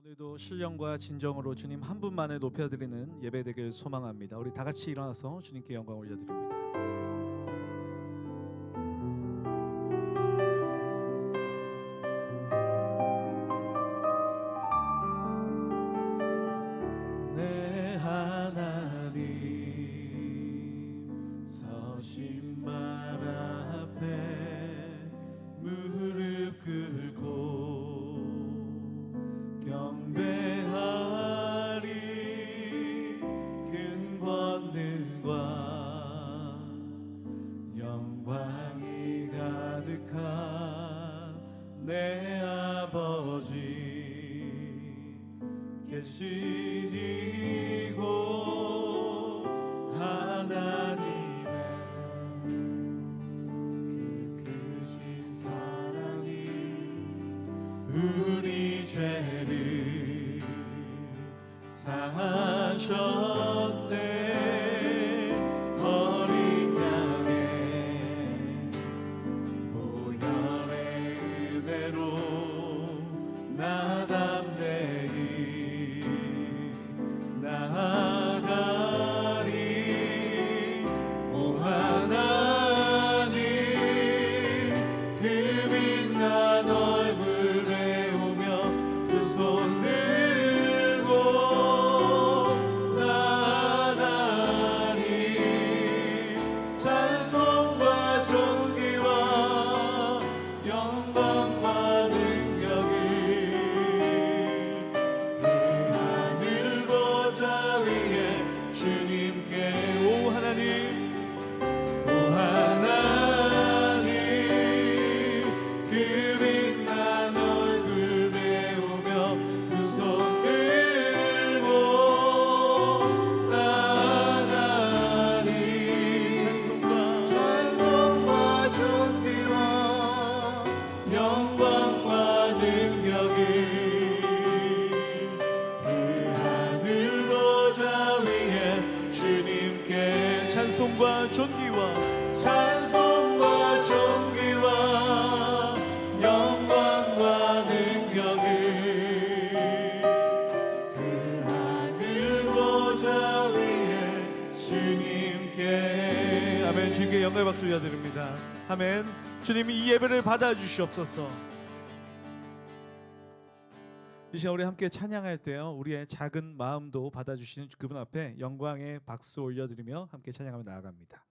오늘도 신령과 진정으로 주님 한 분만을 높여드리는 예배 되길 소망합니다. 우리 다 같이 일어나서 주님께 영광 올려드립니다. 내 하나님 서신 말 앞에 무릎 꿇고 경배하리. 큰 권능과 영광이 가득한 내 아버지 계신 이곳 하나님의 그 크신 사랑이 우리 죄를 사하셨네. 어린 양의 보혈의 은혜로 나 담대히 나아가리. 오 하나님 그 빛난 얼굴 배우며 두 손 들고 나아가리. 찬송과 존귀와 영광과 능력을 그 하늘 보좌 위에 주님께. 오 하나님, 오 하나님 그 빛난 얼굴 배우며 두 손 들고 나아가리. 찬송과 존귀와 영광과 능력을 그 하늘 보좌 위에 주님께. 찬송과 존귀와 영광과 능력을 그 하늘 보좌 위에 주님께. 아멘. 주님께 영광의 박수 올려드립니다. 아멘. 주님 이 예배를 받아주시옵소서. 이 시간 우리 함께 찬양할 때요, 우리의 작은 마음도 받아주시는 그분 앞에 영광의 박수 올려드리며 함께 찬양하며 나아갑니다.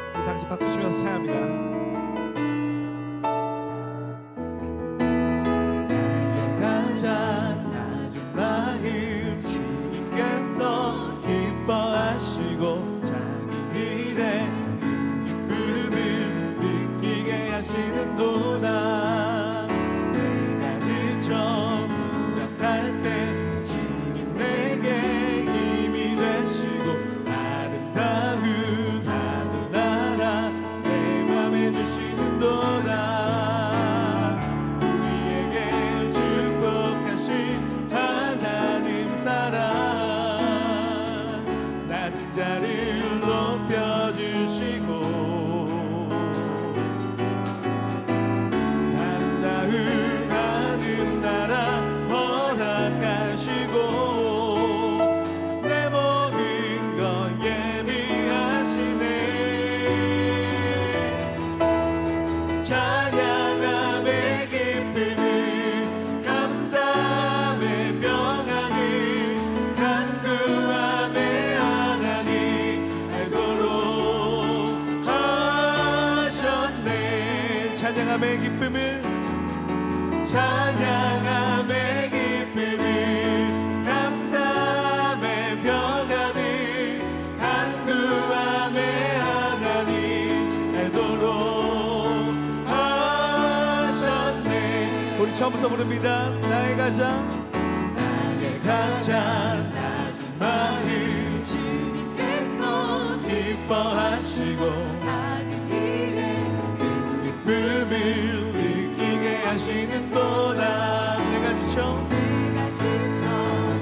우리 다 같이 박수 치면서 찬양합니다. 나의 가장 낮은 마음 주님께서 기뻐하시고 작은 일에 큰 기쁨을 느끼게 하시는도다. 무력할 때 주님 내게 힘이 되시고 아름다운 하늘나라 내 맘에 주시는도다. 우리에게 축복하신 하나님 사랑 낮은 자를 높여주시고 나라 허락하시고 내 모든 것 예비하시네. 찬양함의 기쁨을 감사함의 평안을 간구함의 하나님 알도록 하셨네. 찬양함의 기쁨을 감사함의 평안을 간구함의 하나님 알도록 하셨네. 우리 처음부터 부릅니다. 나의 가장 낮은 마음 주님께서 기뻐하시고 작은 일에 큰 기쁨을 느끼게 하시는도다. 내가 지쳐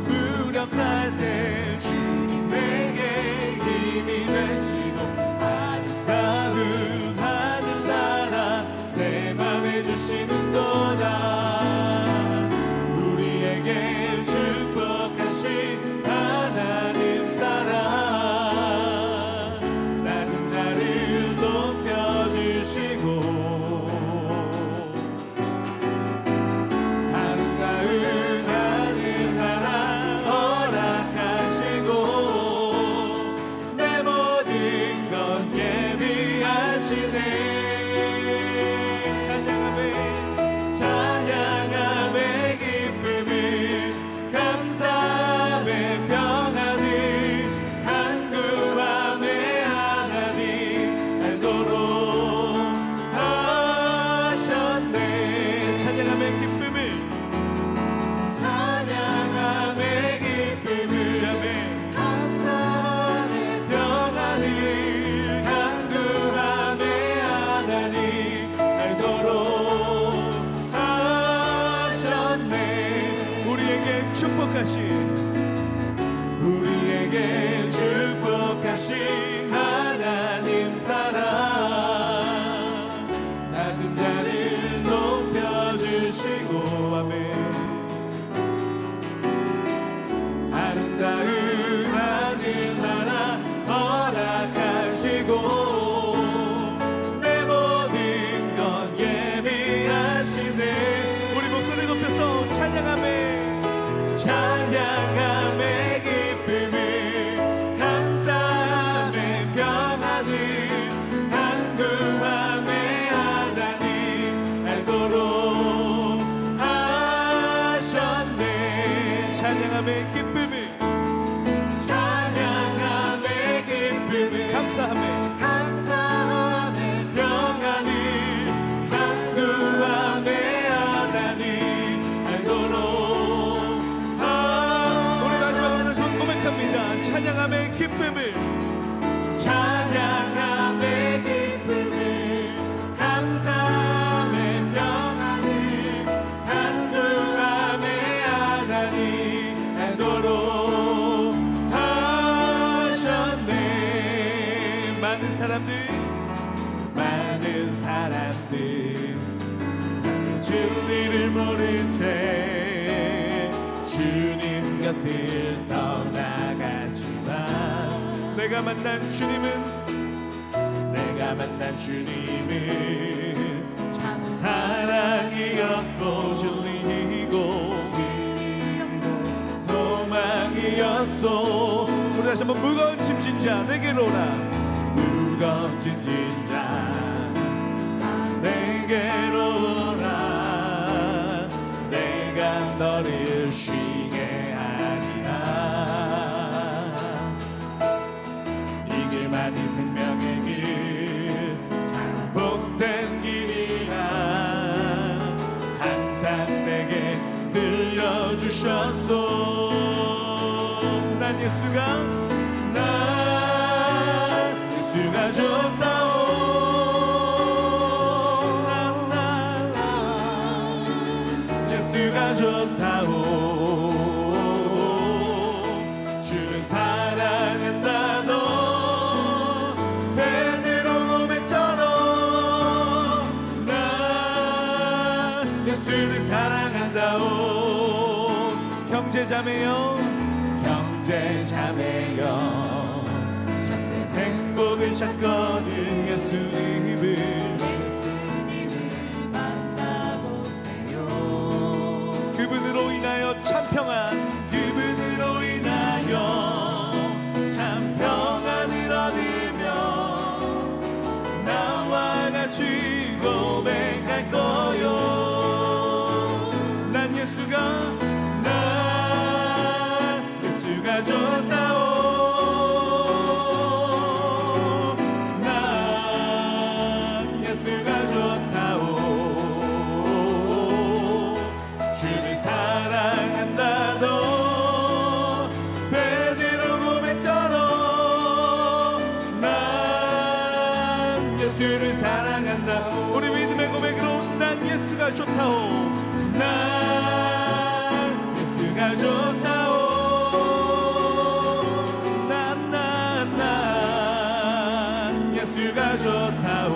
무력할 때 주님 내게 힘이 되시고 아름다운 하늘나라 내 맘에 주시는도다. 우리에게 축복하신 하나님 사랑, 낮은 자를 높여주시고 아멘. 아름다운 하늘나라 허락하시고 내 모든 건 예비하시네. 우리 목소리 높여서 찬양하며 찬양함의 기쁨을 감사함의 평안을 간구함의 하나님 알도록 하셨네. 찬양함의 기쁨을 찬양함의 기쁨을 감사함의 평안을 간구함의 하나님 알도록. 우리 마지막으로 다시 한번 고백합니다. 찬양함의 기쁨을 찬양함의 기쁨을 감사함의 평안을 간구함의 하나님 알도록 하셨네. 많은 사람들 진리를 모른 채 주님 곁을 떠나갔지만 내가 만난 주님은 참 사랑이었고 진리이고 소망이었소. 우리 다시 한번 무거운 짐진 자 내게로 오라. 무거운 짐진 자 내게로 오라. 내가 너를 쉬게 하리라. 이 길만이 생명의 길 참 복된 길이라 항상 내게 들려주셨소. 난 예수가 좋다오. 예수가 좋다오. 주를 사랑한다 너 베드로 고백처럼 난 예수를 사랑한다오. 형제자매여 행복을 찾거든 예수님을 만나보세요. 그분으로 인하여 참 평안, 그분으로 인하여 참 평안을 얻으며 나와 같이 고백할 거요. 난 예수가 좋다오. 난 예수가 좋다오. 주를 사랑한다 너 베드로 고백처럼 난 예수를 사랑한다. 우리 믿음의 고백으로 난 예수가 좋다오. 난 예수가 좋다오. 예수가 좋다오.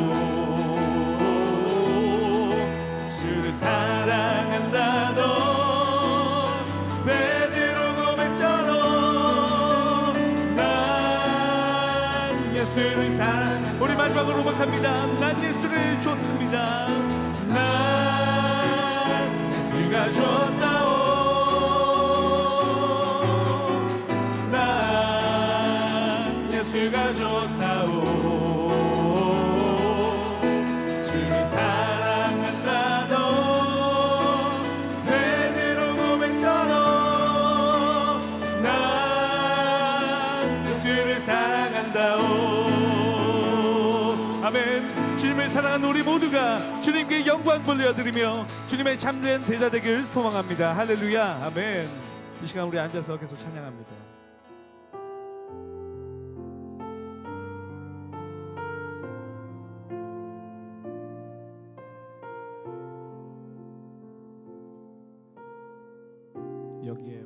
주를 사랑한다 너 베드로 고백처럼 난 예수를 사랑. 우리 마지막으로 고백합니다. 난 예수를 줬습니다. 난 예수가 좋다오. 난 예수가 좋다오. 아멘. 주님을 사랑하는 우리 모두가 주님께 영광 돌려드리며 주님의 참된 제자 되길 소망합니다. 할렐루야. 아멘. 이 시간 우리 앉아서 계속 찬양합니다. 여기에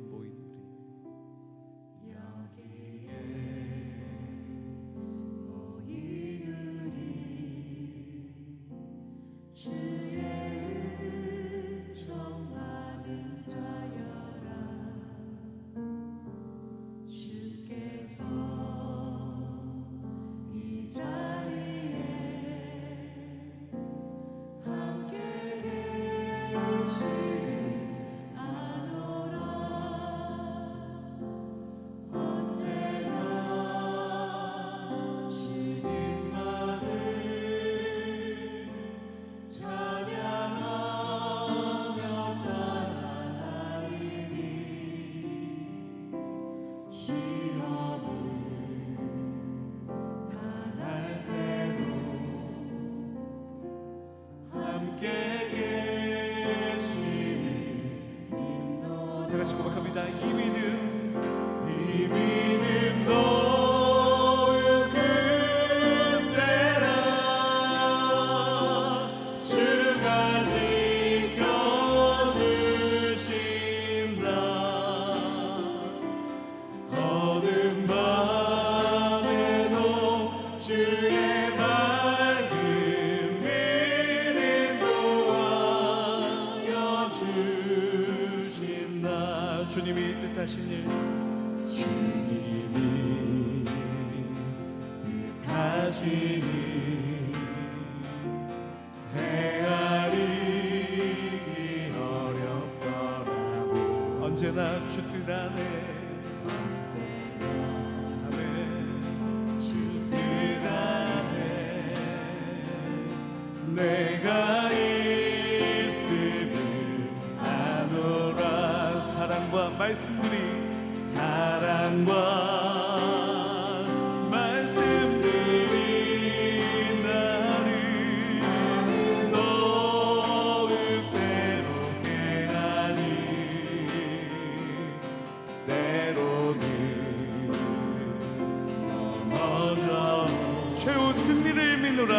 다 같이 고백합니다. 이 믿음 더욱 크세라. 주가 지켜주신다. 어두운 밤에도 주의 밝은 빛 인도하여 주신다. 주님이 뜻하신 일, 주님이 뜻하신 일 헤아리기 어렵더라도 언제나 주 뜻 안에, 아멘, 주 뜻 안에 내가 있음을 아노라. 사랑과 말씀들이 나를 더욱 새롭게 하니 때로는 넘어져 최후 승리를 믿노라.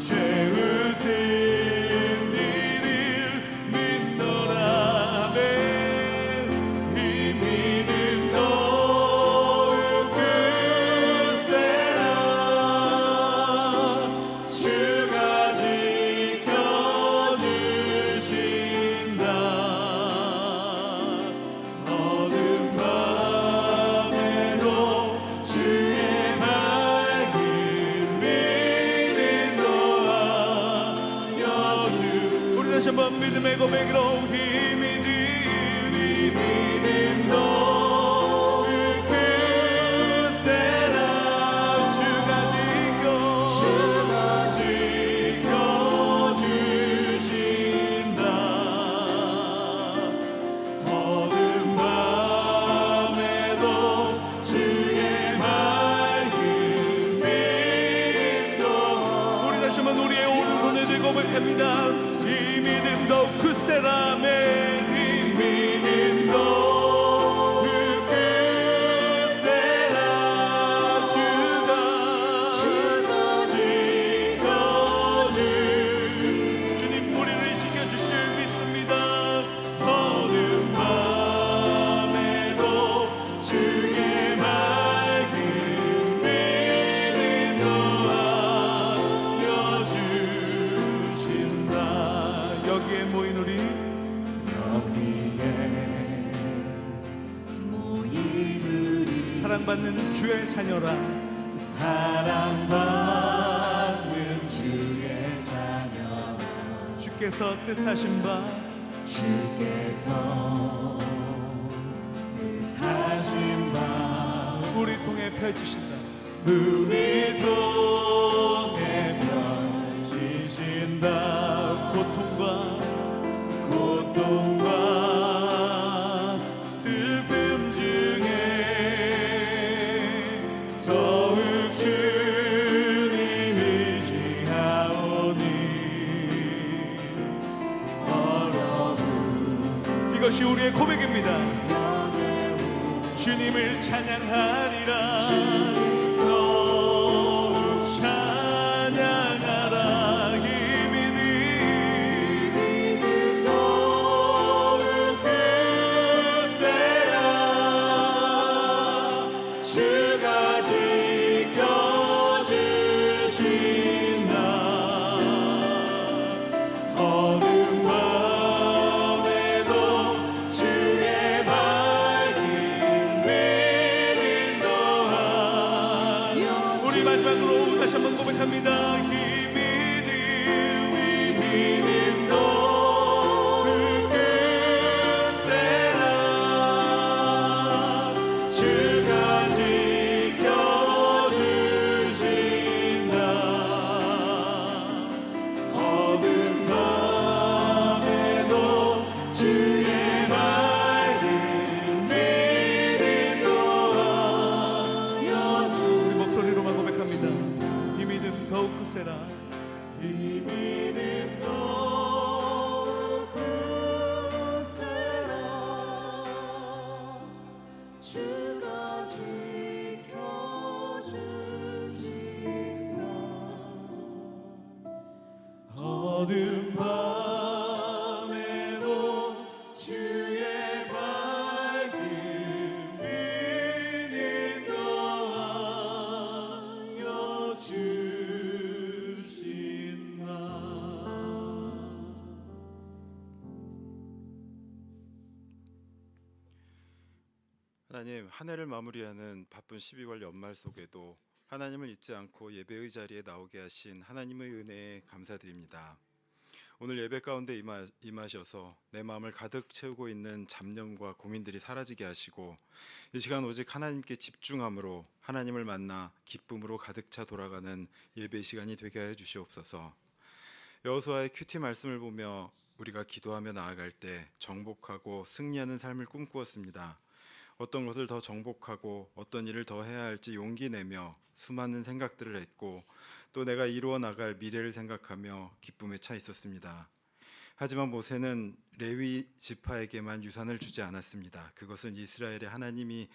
최후 승리를 믿노라. 아멘. 이 믿음 더욱 크세라. 주가 지켜주신다. 어두운 밤에도 주의 밝은 빛 인도하여 주. 우리 다시 한번 믿음의 고백으로 이 믿음 더욱 크세라. 주가 지켜주신다. 어두운 밤에도 주의 밝은 빛 인도. 우리 다시 한번 우리의 오른손을 들고 고백합니다. 이 믿음 더욱 크세라. 아멘. 이 믿음 더욱 크세라. 주가 지켜주신 주님 우리를 지켜주실 믿습니다. 어두운 밤에도 주의 밝은 빛 인도하여 주신다. 여기에 모인 우리, 사랑받는 주의 자녀라. 사랑받는 주의 자녀, 주께서 뜻하신 바, 주께서 뜻하신 바 우리 통해 펼치신다. 우리 통해 펼치신다. 고통과 슬픔 중에 더욱 주님 의지하오니 어려움. 이것이 우리의 고백입니다. 주님을 찬양하리라. 더욱 찬양하라. 이 믿음 더욱 크세라. 주가 지켜주신다. 어두운 밤에도 주의 밝은 빛 인도하여. 우리 마지막으로 다시 한번 고백합니다. 이 믿음 더욱 크세라. 주가 지켜주신다. 어두운 밤에도 주의 밝은 빛 인도하여. 우리 목소리로만 고백합니다. 이 믿음 더욱 크세라. 이 믿음 더욱 크세라. 하나님, 한 해를 마무리하는 바쁜 12월 연말 속에도 하나님을 잊지 않고 예배의 자리에 나오게 하신 하나님의 은혜에 감사드립니다. 오늘 예배 가운데 임하셔서 내 마음을 가득 채우고 있는 잡념과 고민들이 사라지게 하시고 이 시간 오직 하나님께 집중함으로 하나님을 만나 기쁨으로 가득 차 돌아가는 예배 시간이 되게 하여 주시옵소서. 여호수아의 큐티 말씀을 보며 우리가 기도하며 나아갈 때 정복하고 승리하는 삶을 꿈꾸었습니다. 어떤 것을 더 정복하고 어떤 일을 더 해야 할지 용기 내며 수많은 생각들을 했고 또 내가 이루어 나갈 미래를 생각하며 기쁨에 차 있었습니다. 하지만 모세는 레위 지파에게만 유산을 주지 않았습니다. 그것은 이스라엘의 하나님이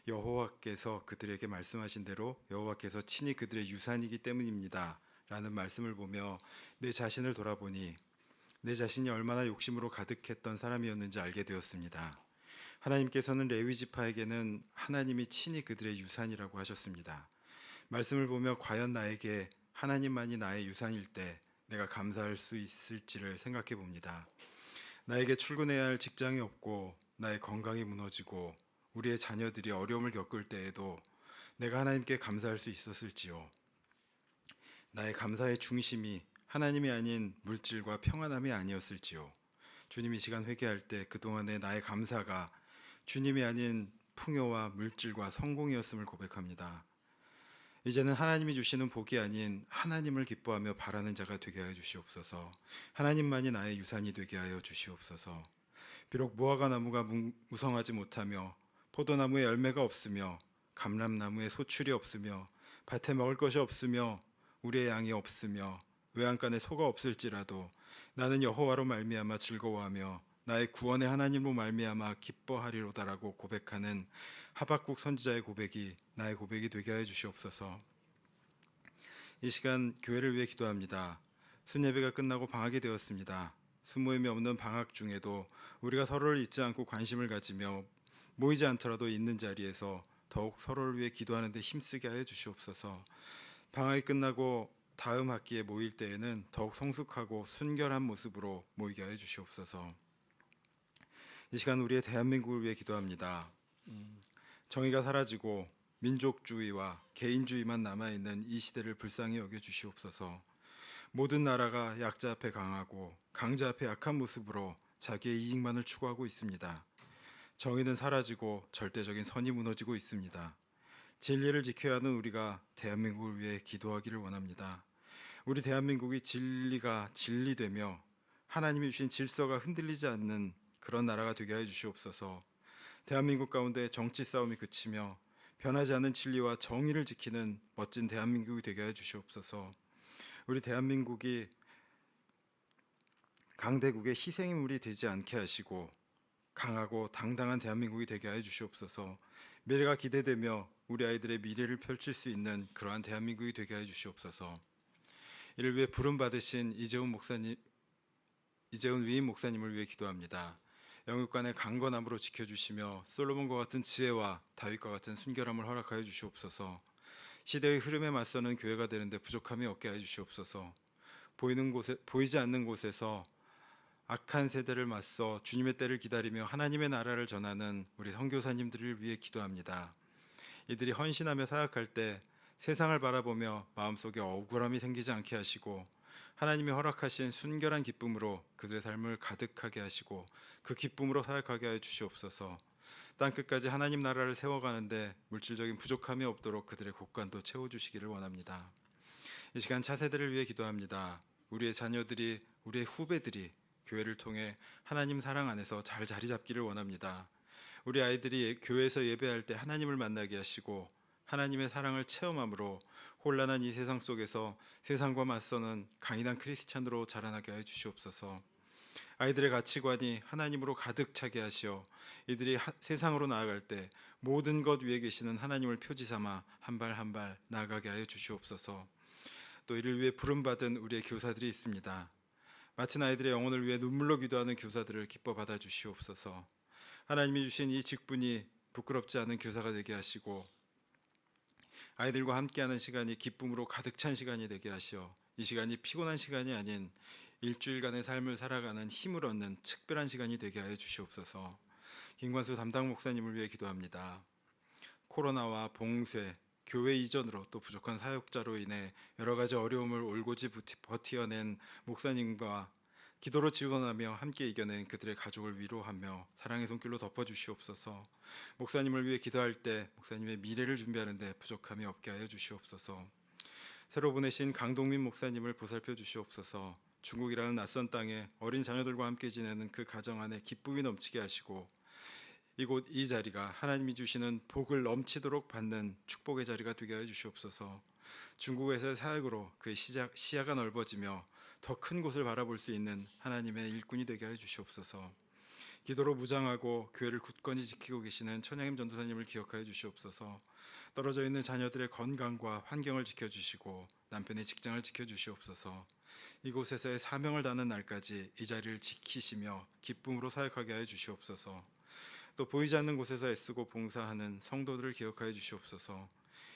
여호와께서 그들에게 말씀하신 대로 여호와께서 친히 그들의 유산이기 때문입니다. 라는 말씀을 보며 내 자신을 돌아보니 내 자신이 얼마나 욕심으로 가득했던 사람이었는지 알게 되었습니다. 하나님께서는 레위 지파에게는 하나님이 친히 그들의 유산이라고 하셨습니다. 말씀을 보며 과연 나에게 하나님만이 나의 유산일 때 내가 감사할 수 있을지를 생각해 봅니다. 나에게 출근해야 할 직장이 없고 나의 건강이 무너지고 우리의 자녀들이 어려움을 겪을 때에도 내가 하나님께 감사할 수 있었을지요. 나의 감사의 중심이 하나님이 아닌 물질과 평안함이 아니었을지요. 주님, 이 시간 회개할 때 그동안의 나의 감사가 주님이 아닌 풍요와 물질과 성공이었음을 고백합니다. 이제는 하나님이 주시는 복이 아닌 하나님을 기뻐하며 바라는 자가 되게 하여 주시옵소서. 하나님만이 나의 유산이 되게 하여 주시옵소서. 비록 무화과 나무가 무성하지 못하며 포도나무에 열매가 없으며 감람나무에 소출이 없으며 밭에 먹을 것이 없으며 우리의 양이 없으며 외양간에 소가 없을지라도 나는 여호와로 말미암아 즐거워하며 나의 구원의 하나님으로 말미암아 기뻐하리로다라고 고백하는 하박국 선지자의 고백이 나의 고백이 되게 하여 주시옵소서. 이 시간 교회를 위해 기도합니다. 순예배가 끝나고 방학이 되었습니다. 순모임이 없는 방학 중에도 우리가 서로를 잊지 않고 관심을 가지며 모이지 않더라도 있는 자리에서 더욱 서로를 위해 기도하는 데 힘쓰게 하여 주시옵소서. 방학이 끝나고 다음 학기에 모일 때에는 더욱 성숙하고 순결한 모습으로 모이게 하여 주시옵소서. 이 시간 우리의 대한민국을 위해 기도합니다. 정의가 사라지고 민족주의와 개인주의만 남아있는 이 시대를 불쌍히 여겨 주시옵소서. 모든 나라가 약자 앞에 강하고 강자 앞에 약한 모습으로 자기의 이익만을 추구하고 있습니다. 정의는 사라지고 절대적인 선이 무너지고 있습니다. 진리를 지켜야 하는 우리가 대한민국을 위해 기도하기를 원합니다. 우리 대한민국이 진리가 진리되며 하나님이 주신 질서가 흔들리지 않는 그런 나라가 되게 하여 주시옵소서. 대한민국 가운데 정치 싸움이 그치며 변하지 않는 진리와 정의를 지키는 멋진 대한민국이 되게 하여 주시옵소서. 우리 대한민국이 강대국의 희생인물이 되지 않게 하시고 강하고 당당한 대한민국이 되게 하여 주시옵소서. 미래가 기대되며 우리 아이들의 미래를 펼칠 수 있는 그러한 대한민국이 되게 하여 주시옵소서. 이를 위해 부름 받으신 이재훈 위임 목사님을 위해 기도합니다. 영육간의 강건함으로 지켜주시며 솔로몬과 같은 지혜와 다윗과 같은 순결함을 허락하여 주시옵소서. 시대의 흐름에 맞서는 교회가 되는데 부족함이 없게 하여 주시옵소서. 보이지 않는 곳에서 악한 세대를 맞서 주님의 때를 기다리며 하나님의 나라를 전하는 우리 선교사님들을 위해 기도합니다. 이들이 헌신하며 사역할 때 세상을 바라보며 마음속에 억울함이 생기지 않게 하시고 하나님이 허락하신 순결한 기쁨으로 그들의 삶을 가득하게 하시고 그 기쁨으로 사역하게 하여 주시옵소서. 땅끝까지 하나님 나라를 세워가는데 물질적인 부족함이 없도록 그들의 곳간도 채워주시기를 원합니다. 이 시간 차세대를 위해 기도합니다. 우리의 자녀들이, 우리의 후배들이 교회를 통해 하나님 사랑 안에서 잘 자리 잡기를 원합니다. 우리 아이들이 교회에서 예배할 때 하나님을 만나게 하시고 하나님의 사랑을 체험함으로 혼란한 이 세상 속에서 세상과 맞서는 강인한 크리스찬으로 자라나게 하여 주시옵소서. 아이들의 가치관이 하나님으로 가득 차게 하시어 이들이 세상으로 나아갈 때 모든 것 위에 계시는 하나님을 표지 삼아 한 발 한 발 나아가게 하여 주시옵소서. 또 이를 위해 부름받은 우리의 교사들이 있습니다. 마친 아이들의 영혼을 위해 눈물로 기도하는 교사들을 기뻐 받아 주시옵소서. 하나님이 주신 이 직분이 부끄럽지 않은 교사가 되게 하시고 아이들과 함께하는 시간이 기쁨으로 가득 찬 시간이 되게 하시어 이 시간이 피곤한 시간이 아닌 일주일간의 삶을 살아가는 힘을 얻는 특별한 시간이 되게 하여 주시옵소서. 김관수 담당 목사님을 위해 기도합니다. 코로나와 봉쇄, 교회 이전으로 또 부족한 사역자로 인해 여러 가지 어려움을 올고지 버티어낸 목사님과 기도로 지원하며 함께 이겨낸 그들의 가족을 위로하며 사랑의 손길로 덮어주시옵소서. 목사님을 위해 기도할 때 목사님의 미래를 준비하는 데 부족함이 없게 하여 주시옵소서. 새로 보내신 강동민 목사님을 보살펴 주시옵소서. 중국이라는 낯선 땅에 어린 자녀들과 함께 지내는 그 가정 안에 기쁨이 넘치게 하시고 이곳 이 자리가 하나님이 주시는 복을 넘치도록 받는 축복의 자리가 되게 하여 주시옵소서. 중국에서의 사역으로 그의 시야가 넓어지며 더 큰 곳을 바라볼 수 있는 하나님의 일꾼이 되게 하여 주시옵소서. 기도로 무장하고 교회를 굳건히 지키고 계시는 천양임 전도사님을 기억하여 주시옵소서. 떨어져 있는 자녀들의 건강과 환경을 지켜주시고 남편의 직장을 지켜주시옵소서. 이곳에서의 사명을 다하는 날까지 이 자리를 지키시며 기쁨으로 사역하게 하여 주시옵소서. 또 보이지 않는 곳에서 애쓰고 봉사하는 성도들을 기억하여 주시옵소서.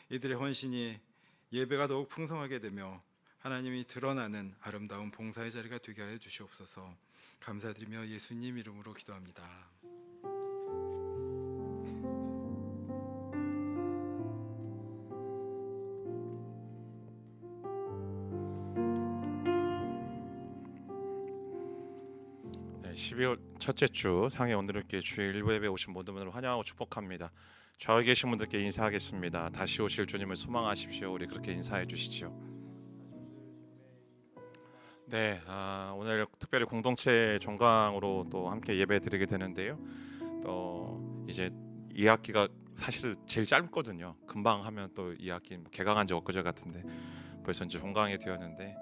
이들의 헌신이 예배가 더욱 풍성하게 되며 하나님이 드러나는 아름다운 봉사의 자리가 되게 하여 주시옵소서. 감사드리며 예수님 이름으로 기도합니다. 네, 12월 첫째 주 상해 오늘께 주의 일부 예배 오신 모든 분을 환영하고 축복합니다. 저기 계신 분들께 인사하겠습니다. 다시 오실 주님을 소망하십시오. 우리 그렇게 인사해 주시죠. 네, 오늘 특별히 공동체 종강으로 또 함께 예배 드리게 되는데요. 또 이제 2학기가 사실 제일 짧거든요. 금방 하면 또 2학기 개강한 지 엊그제 같은데 벌써 이제 종강이 되었는데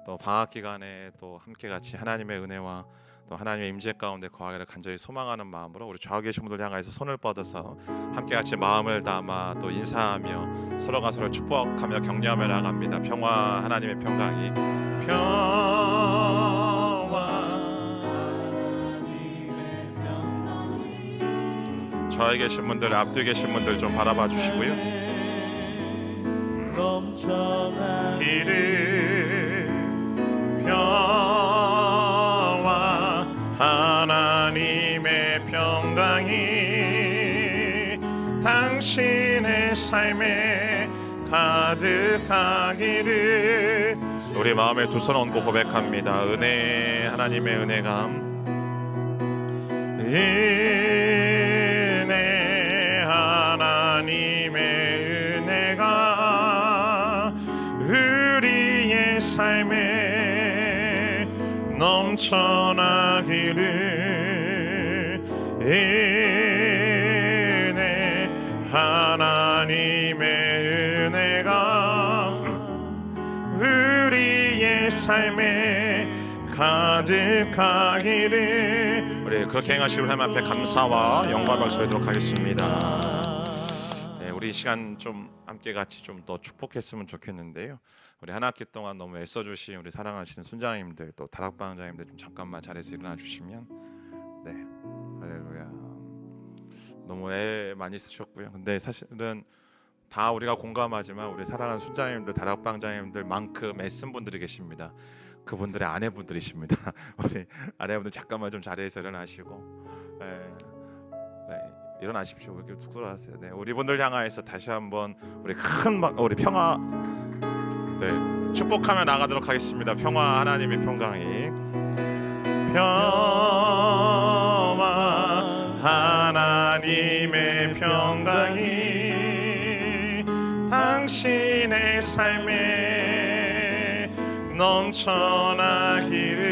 또 방학 기간에 또 함께 같이 하나님의 은혜와 또 하나님의 임재 가운데 거하기를 간절히 소망하는 마음으로 우리 좌우 계신 분들 향해서 손을 뻗어서 함께 같이 마음을 담아 또 인사하며 서로가 서로를 축복하며 격려하며 나갑니다. 평화 하나님의 평강이 좌우에 계신 분들 앞뒤에 계신 분들 좀 바라봐 주시고요. 길을 평화 하나님의 평강이 당신의 삶에 가득하기를 우리 마음에 두 손 얹고 고백합니다. 은혜 하나님의 은혜가 은혜 하나님의 은혜가 우리의 삶에 넘쳐나기를 은혜 하나님의 은혜가 우리의 삶에 가득하기를 우리 그렇게 행하시는 하나님 앞에 감사와 영광을 박수하도록 하겠습니다. 네, 우리 이 시간 좀 함께 같이 좀 더 축복했으면 좋겠는데요. 우리 한 학기 동안 너무 애써주신 우리 사랑하시는 순장님들 또 다락방장님들 좀 잠깐만 자리에서 일어나 주시면 네 할렐루야. 너무 애 많이 쓰셨고요. 근데 사실은 다 우리가 공감하지만 우리 사랑하는 순장님들 다락방장님들만큼 애쓴 분들이 계십니다. 그분들의 아내분들이십니다. 우리 아내분들 잠깐만 좀 자리에서 일어나시고 네, 일어나십시오. 왜 이렇게 쑥스러워하세요? 네, 우리 분들 향하여서 다시 한번 우리 우리 평화 축복하며 나가도록 하겠습니다. 평화 하나님의 평강이 평화 하나님의 평강이 당신의 삶에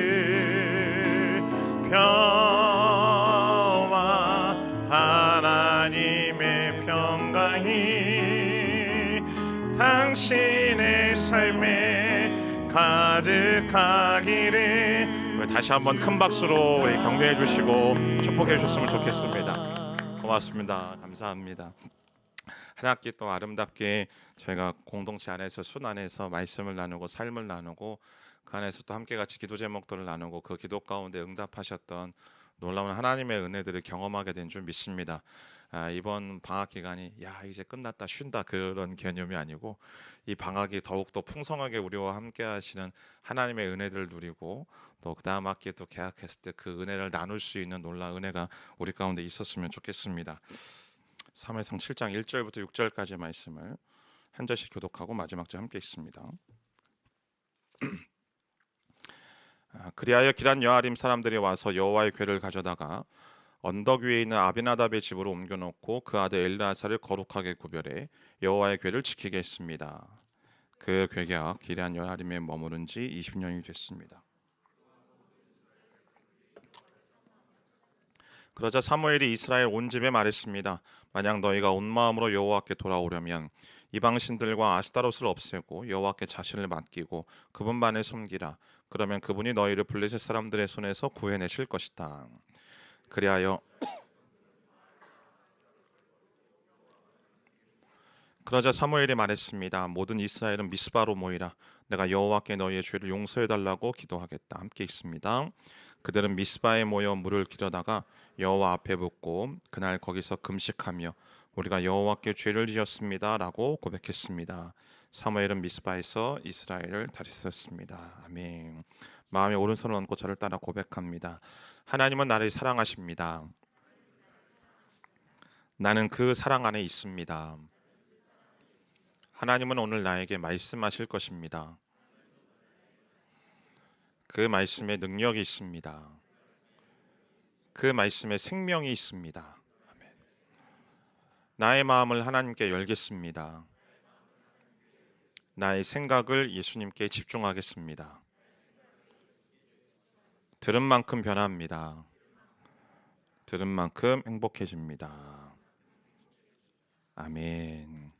넘쳐나기를 평화 하나님의 평강이 당신의 삶에 가득하기를 다시 한번 큰 박수로 격려해 주시고 축복해 주셨으면 좋겠습니다. 고맙습니다. 감사합니다. 한 학기 또 아름답게 저희가 공동체 안에서 순 안에서 말씀을 나누고 삶을 나누고 그 안에서 또 함께 같이 기도 제목들을 나누고 그 기도 가운데 응답하셨던 놀라운 하나님의 은혜들을 경험하게 된 줄 믿습니다. 이번 방학 기간이 야 이제 끝났다 쉰다 그런 개념이 아니고 이 방학이 더욱더 풍성하게 우리와 함께 하시는 하나님의 은혜들을 누리고 또 그 다음 학기에 또 개학했을 때 그 은혜를 나눌 수 있는 놀라운 은혜가 우리 가운데 있었으면 좋겠습니다. 사무엘상 7장 1절부터 6절까지 말씀을 한 절씩 교독하고 마지막 절 함께 읽습니다. 그리하여 기란 여아림 사람들이 와서 여호와의 궤를 가져다가 언덕 위에 있는 아비나답의 집으로 옮겨놓고 그 아들 엘르아사를 거룩하게 구별해 여호와의 궤를 지키게 했습니다. 그 궤가 기란 여아림에 머무른 지 20년이 됐습니다. 그러자 사무엘이 이스라엘 온 집에 말했습니다. 만약 너희가 온 마음으로 여호와께 돌아오려면 이방 신들과 아스타롯을 없애고 여호와께 자신을 맡기고 그분만을 섬기라. 그러면 그분이 너희를 블레셋 사람들의 손에서 구해내실 것이다. 그러자 사무엘이 말했습니다. 모든 이스라엘은 미스바로 모이라. 내가 여호와께 너희의 죄를 용서해달라고 기도하겠다. 함께 있습니다. 그들은 미스바에 모여 물을 기르다가 여호와 앞에 묻고 그날 거기서 금식하며 우리가 여호와께 죄를 지었습니다 라고 고백했습니다. 사무엘은 미스바에서 이스라엘을 다스렸습니다. 아멘. 마음에 오른손을 얹고 저를 따라 고백합니다. 하나님은 나를 사랑하십니다. 나는 그 사랑 안에 있습니다. 하나님은 오늘 나에게 말씀하실 것입니다. 그 말씀에 능력이 있습니다. 그 말씀에 생명이 있습니다. 아멘. 나의 마음을 하나님께 열겠습니다. 나의 생각을 예수님께 집중하겠습니다. 들은 만큼 변합니다. 들은 만큼 행복해집니다. 아멘.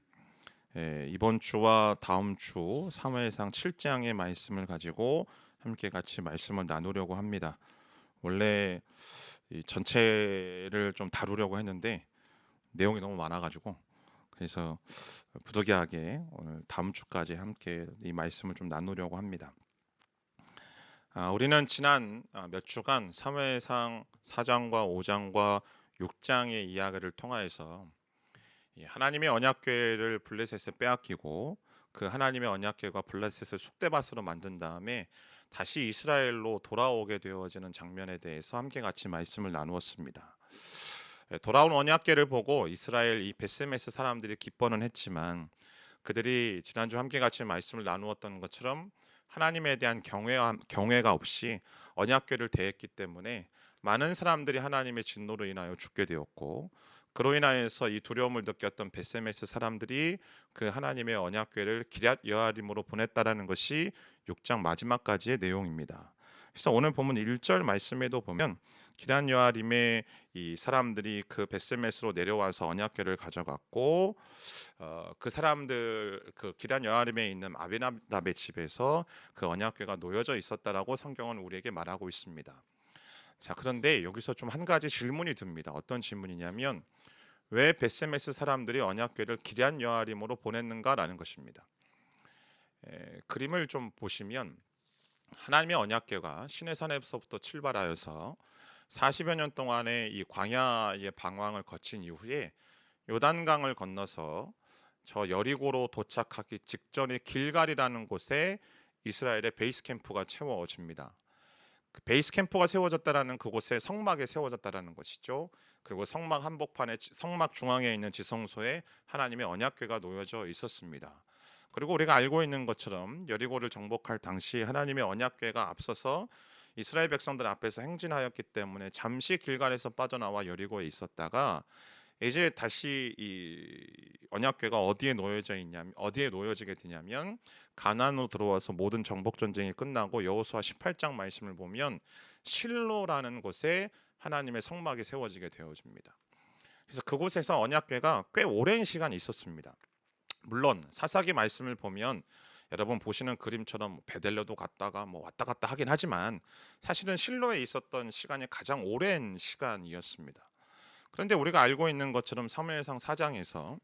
이번 주와 다음 주 사무엘상 7장의 말씀을 가지고 함께 같이 말씀을 나누려고 합니다. 원래 이 전체를 좀 다루려고 했는데 내용이 너무 많아가지고 그래서 부득이하게 오늘 다음 주까지 함께 이 말씀을 좀 나누려고 합니다. 우리는 지난 몇 주간 사무엘상 4장과 5장과 6장의 이야기를 통하여서 하나님의 언약궤를 블레셋에 빼앗기고 그 하나님의 언약궤가 블레셋을 쑥대밭으로 만든 다음에 다시 이스라엘로 돌아오게 되어지는 장면에 대해서 함께 같이 말씀을 나누었습니다. 돌아온 언약궤를 보고 이스라엘 이 벳세메스 사람들이 기뻐는 했지만 그들이 지난주 함께 같이 말씀을 나누었던 것처럼 하나님에 대한 경외가 없이 언약궤를 대했기 때문에 많은 사람들이 하나님의 진노로 인하여 죽게 되었고 그로 인하여서 이 두려움을 느꼈던 벳세메스 사람들이 그 하나님의 언약궤를 기럇 여아림으로 보냈다라는 것이 6장 마지막까지의 내용입니다. 그래서 오늘 본문 1절 말씀에도 보면 기럇 여아림의 이 사람들이 그 벳세메스로 내려와서 언약궤를 가져갔고 그 사람들 그 기럇 여아림에 있는 아비나답의 집에서 그 언약궤가 놓여져 있었다라고 성경은 우리에게 말하고 있습니다. 자, 그런데 여기서 좀 한 가지 질문이 듭니다. 어떤 질문이냐면 왜 벳세메스 사람들이 언약궤를 기럇 여아림으로 보냈는가라는 것입니다. 그림을 좀 보시면 하나님의 언약궤가 시내산에서부터 출발하여서 40여 년 동안의 이 광야의 방황을 거친 이후에 요단강을 건너서 저 여리고로 도착하기 직전의 길갈이라는 곳에 이스라엘의 베이스 캠프가 세워집니다. 그 베이스 캠프가 세워졌다라는 그곳에 성막에 세워졌다라는 것이죠. 그리고 성막 한복판에 성막 중앙에 있는 지성소에 하나님의 언약궤가 놓여져 있었습니다. 그리고 우리가 알고 있는 것처럼 여리고를 정복할 당시 하나님의 언약궤가 앞서서 이스라엘 백성들 앞에서 행진하였기 때문에 잠시 길갈에서 빠져나와 여리고에 있었다가 이제 다시 이 언약궤가 어디에 놓여지게 되냐면 가나안으로 들어와서 모든 정복 전쟁이 끝나고 여호수아 18장 말씀을 보면 실로라는 곳에 하나님의 성막이 세워지게 되어집니다. 그래서 그곳에서 언약궤가 꽤 오랜 시간 있었습니다. 물론 사사기 말씀을 보면 여러분 보시는 그림처럼 베델레도 갔다가 뭐 왔다 갔다 하긴 하지만 사실은 실로에 있었던 시간이 가장 오랜 시간이었습니다. 그런데 우리가 알고 있는 것처럼 사무엘상 4장에서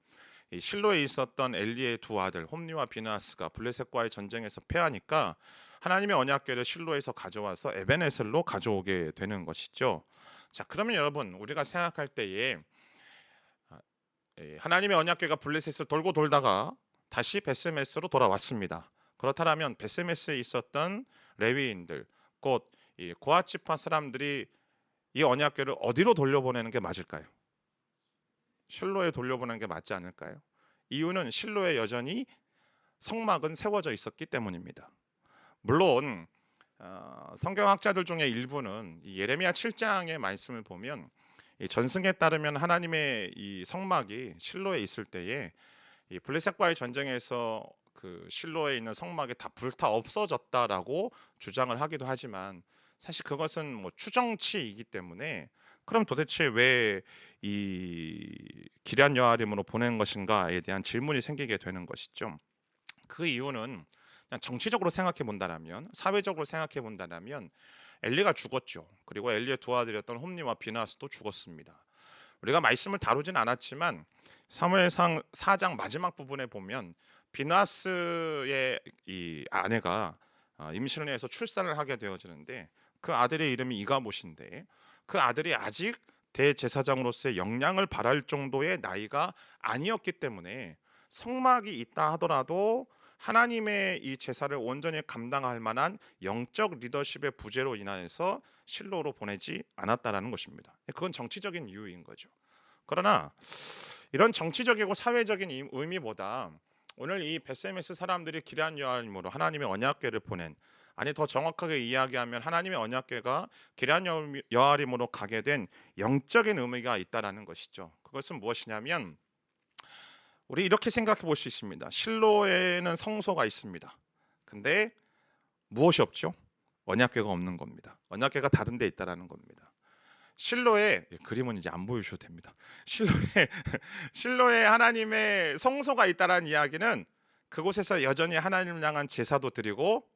이 실로에 있었던 엘리의 두 아들 홈리와 비느하스가 블레셋과의 전쟁에서 패하니까 하나님의 언약궤를 실로에서 가져와서 에벤에셀로 가져오게 되는 것이죠. 자, 그러면 여러분 우리가 생각할 때에 하나님의 언약궤가 블레셋을 돌고 돌다가 다시 벳세메스로 돌아왔습니다. 그렇다면 벳세메스에 있었던 레위인들 곧 이 고핫 지파 사람들이 이 언약궤를 어디로 돌려보내는 게 맞을까요? 실로에 돌려보내는 게 맞지 않을까요? 이유는 실로에 여전히 성막은 세워져 있었기 때문입니다. 물론 성경학자들 중에 일부는 이 예레미야 7장의 말씀을 보면 이 전승에 따르면 하나님의 이 성막이 실로에 있을 때에 이 블레셋과의 전쟁에서 그 실로에 있는 성막이 다 불타 없어졌다라고 주장을 하기도 하지만 사실 그것은 뭐 추정치이기 때문에 그럼 도대체 왜 이 기럇 여아림으로 보낸 것인가에 대한 질문이 생기게 되는 것이죠. 그 이유는 그냥 정치적으로 생각해 본다라면, 사회적으로 생각해 본다라면 엘리가 죽었죠. 그리고 엘리의 두 아들이었던 홈니와 비나스도 죽었습니다. 우리가 말씀을 다루진 않았지만 사무엘상 4장 마지막 부분에 보면 비나스의 이 아내가 임신을 해서 출산을 하게 되어지는데 그 아들의 이름이 이가봇인데 그 아들이 아직 대제사장으로서의 역량을 발할 정도의 나이가 아니었기 때문에 성막이 있다 하더라도 하나님의 이 제사를 온전히 감당할 만한 영적 리더십의 부재로 인하여서 실로로 보내지 않았다라는 것입니다. 그건 정치적인 이유인 거죠. 그러나 이런 정치적이고 사회적인 의미보다 오늘 이 베세메스 사람들이 기럇 여아림으로 하나님의 언약궤를 보낸, 아니 더 정확하게 이야기하면 하나님의 언약궤가 기럇 여아림으로 가게 된 영적인 의미가 있다라는 것이죠. 그것은 무엇이냐면 우리 이렇게 생각해 볼 수 있습니다. 실로에는 성소가 있습니다. 근데 무엇이 없죠? 언약궤가 없는 겁니다. 언약궤가 다른 데 있다라는 겁니다. 실로에, 그림은 이제 안 보여주셔도 됩니다. 실로에 하나님의 성소가 있다라는 이야기는 그곳에서 여전히 하나님을 향한 제사도 드리고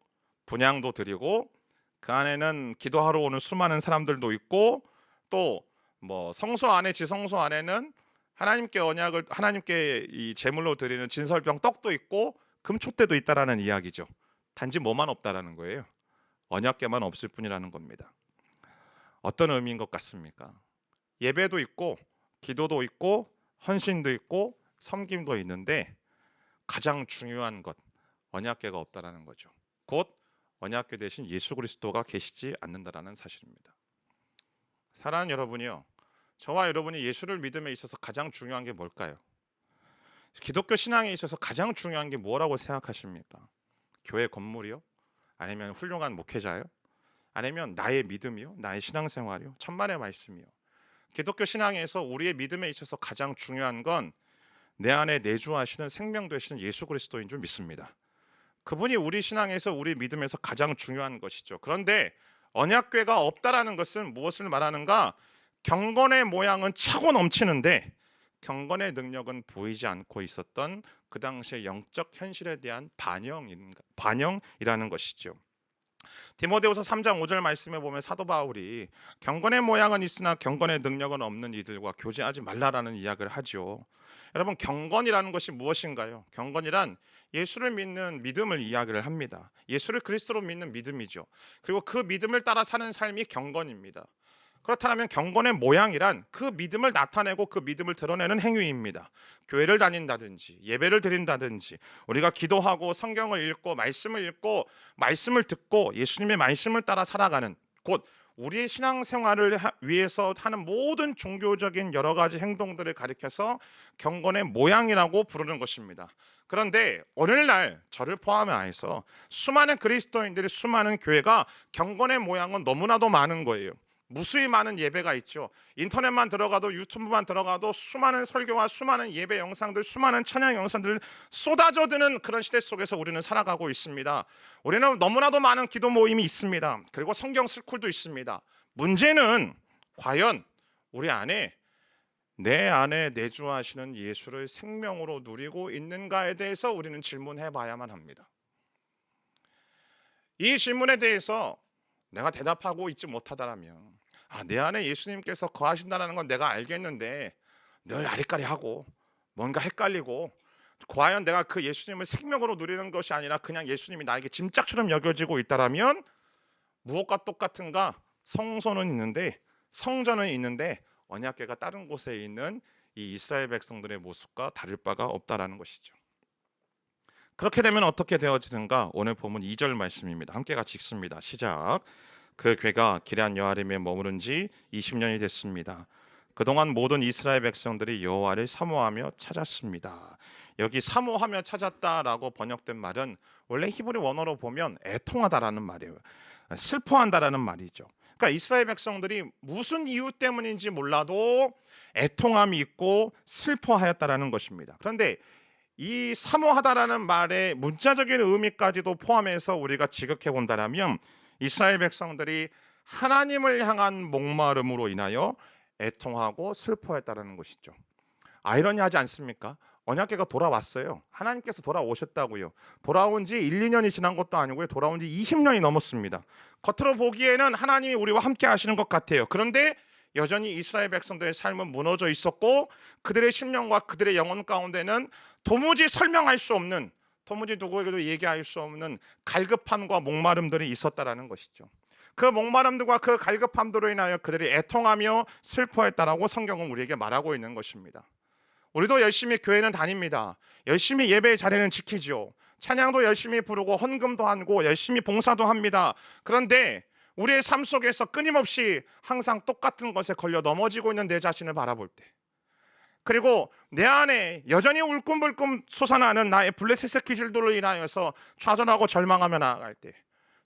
분향도 드리고 그 안에는 기도하러 오는 수많은 사람들도 있고 또 뭐 성소 안에, 지성소 안에는 하나님께 이 제물로 드리는 진설병 떡도 있고 금촛대도 있다라는 이야기죠. 단지 뭐만 없다라는 거예요. 언약궤만 없을 뿐이라는 겁니다. 어떤 의미인 것 같습니까? 예배도 있고 기도도 있고 헌신도 있고 섬김도 있는데 가장 중요한 것, 언약궤가 없다라는 거죠. 곧 언약궤 대신 예수 그리스도가 계시지 않는다라는 사실입니다. 사랑하는 여러분이요, 저와 여러분이 예수를 믿음에 있어서 가장 중요한 게 뭘까요? 기독교 신앙에 있어서 가장 중요한 게 뭐라고 생각하십니까? 교회 건물이요? 아니면 훌륭한 목회자요? 아니면 나의 믿음이요? 나의 신앙생활이요? 천만의 말씀이요? 기독교 신앙에서 우리의 믿음에 있어서 가장 중요한 건 내 안에 내주하시는 생명 되시는 예수 그리스도인 줄 믿습니다. 그분이 우리 신앙에서, 우리 믿음에서 가장 중요한 것이죠. 그런데 언약궤가 없다라는 것은 무엇을 말하는가? 경건의 모양은 차고 넘치는데 경건의 능력은 보이지 않고 있었던 그 당시의 영적 현실에 대한 반영이라는 것이죠. 디모데후서 3장 5절 말씀에 보면 사도 바울이 경건의 모양은 있으나 경건의 능력은 없는 이들과 교제하지 말라라는 이야기를 하죠. 여러분, 경건이라는 것이 무엇인가요? 경건이란 예수를 믿는 믿음을 이야기를 합니다. 예수를 그리스도로 믿는 믿음이죠. 그리고 그 믿음을 따라 사는 삶이 경건입니다. 그렇다면 경건의 모양이란 그 믿음을 나타내고 그 믿음을 드러내는 행위입니다. 교회를 다닌다든지 예배를 드린다든지 우리가 기도하고 성경을 읽고 말씀을 듣고 예수님의 말씀을 따라 살아가는, 곧 우리의 신앙생활을 위해서 하는 모든 종교적인 여러 가지 행동들을 가리켜서 경건의 모양이라고 부르는 것입니다. 그런데 오늘날 저를 포함해서 수많은 그리스도인들이, 수많은 교회가 경건의 모양은 너무나도 많은 거예요. 무수히 많은 예배가 있죠. 인터넷만 들어가도, 유튜브만 들어가도 수많은 설교와 수많은 예배 영상들, 수많은 찬양 영상들 쏟아져 드는 그런 시대 속에서 우리는 살아가고 있습니다. 우리는 너무나도 많은 기도 모임이 있습니다. 그리고 성경 스쿨도 있습니다. 문제는 과연 우리 안에, 내 안에 내주하시는 예수를 생명으로 누리고 있는가에 대해서 우리는 질문해 봐야만 합니다. 이 질문에 대해서 내가 대답하고 있지 못하다라면, 내 안에 예수님께서 거하신다는 건 내가 알겠는데 늘 아리까리하고 뭔가 헷갈리고, 과연 내가 그 예수님을 생명으로 누리는 것이 아니라 그냥 예수님이 나에게 짐짝처럼 여겨지고 있다라면 무엇과 똑같은가? 성소는 있는데, 성전은 있는데 언약궤가 다른 곳에 있는 이 이스라엘 백성들의 모습과 다를 바가 없다라는 것이죠. 그렇게 되면 어떻게 되어지는가? 오늘 본문 2절 말씀입니다. 함께 같이 읽습니다. 시작. 그 궤가 기럇 여아림에 머무른 지 20년이 됐습니다. 그동안 모든 이스라엘 백성들이 여호와를 사모하며 찾았습니다. 여기 사모하며 찾았다라고 번역된 말은 원래 히브리 원어로 보면 애통하다라는 말이에요. 슬퍼한다라는 말이죠. 그러니까 이스라엘 백성들이 무슨 이유 때문인지 몰라도 애통함이 있고 슬퍼하였다라는 것입니다. 그런데 이 사모하다라는 말의 문자적인 의미까지도 포함해서 우리가 지극해 본다라면 이스라엘 백성들이 하나님을 향한 목마름으로 인하여 애통하고 슬퍼했다라는 것이죠. 아이러니하지 않습니까? 언약궤가 돌아왔어요. 하나님께서 돌아오셨다고요. 돌아온 지 1, 2년이 지난 것도 아니고요. 돌아온 지 20년이 넘었습니다. 겉으로 보기에는 하나님이 우리와 함께 하시는 것 같아요. 그런데 여전히 이스라엘 백성들의 삶은 무너져 있었고 그들의 심령과 그들의 영혼 가운데는 도무지 설명할 수 없는, 도무지 누구에게도 얘기할 수 없는 갈급함과 목마름들이 있었다라는 것이죠. 그 목마름들과 그 갈급함들로 인하여 그들이 애통하며 슬퍼했다라고 성경은 우리에게 말하고 있는 것입니다. 우리도 열심히 교회는 다닙니다. 열심히 예배의 자리는 지키죠. 찬양도 열심히 부르고 헌금도 하고 열심히 봉사도 합니다. 그런데 우리의 삶 속에서 끊임없이 항상 똑같은 것에 걸려 넘어지고 있는 내 자신을 바라볼 때, 그리고 내 안에 여전히 울끔불끔 솟아나는 나의 블레셋 기질들로 인하여서 좌절하고 절망하며 나아갈 때,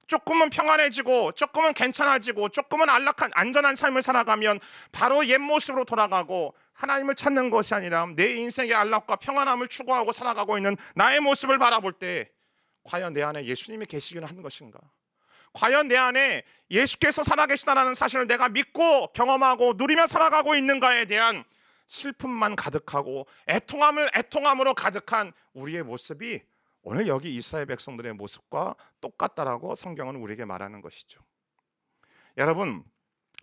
조금은 평안해지고 조금은 괜찮아지고 조금은 안전한 삶을 살아가면 바로 옛 모습으로 돌아가고 하나님을 찾는 것이 아니라 내 인생의 안락과 평안함을 추구하고 살아가고 있는 나의 모습을 바라볼 때 과연 내 안에 예수님이 계시기는 한 것인가? 과연 내 안에 예수께서 살아계시다라는 사실을 내가 믿고 경험하고 누리며 살아가고 있는가에 대한 슬픔만 가득하고 애통함으로 가득한 우리의 모습이 오늘 여기 이스라엘 백성들의 모습과 똑같다라고 성경은 우리에게 말하는 것이죠. 여러분,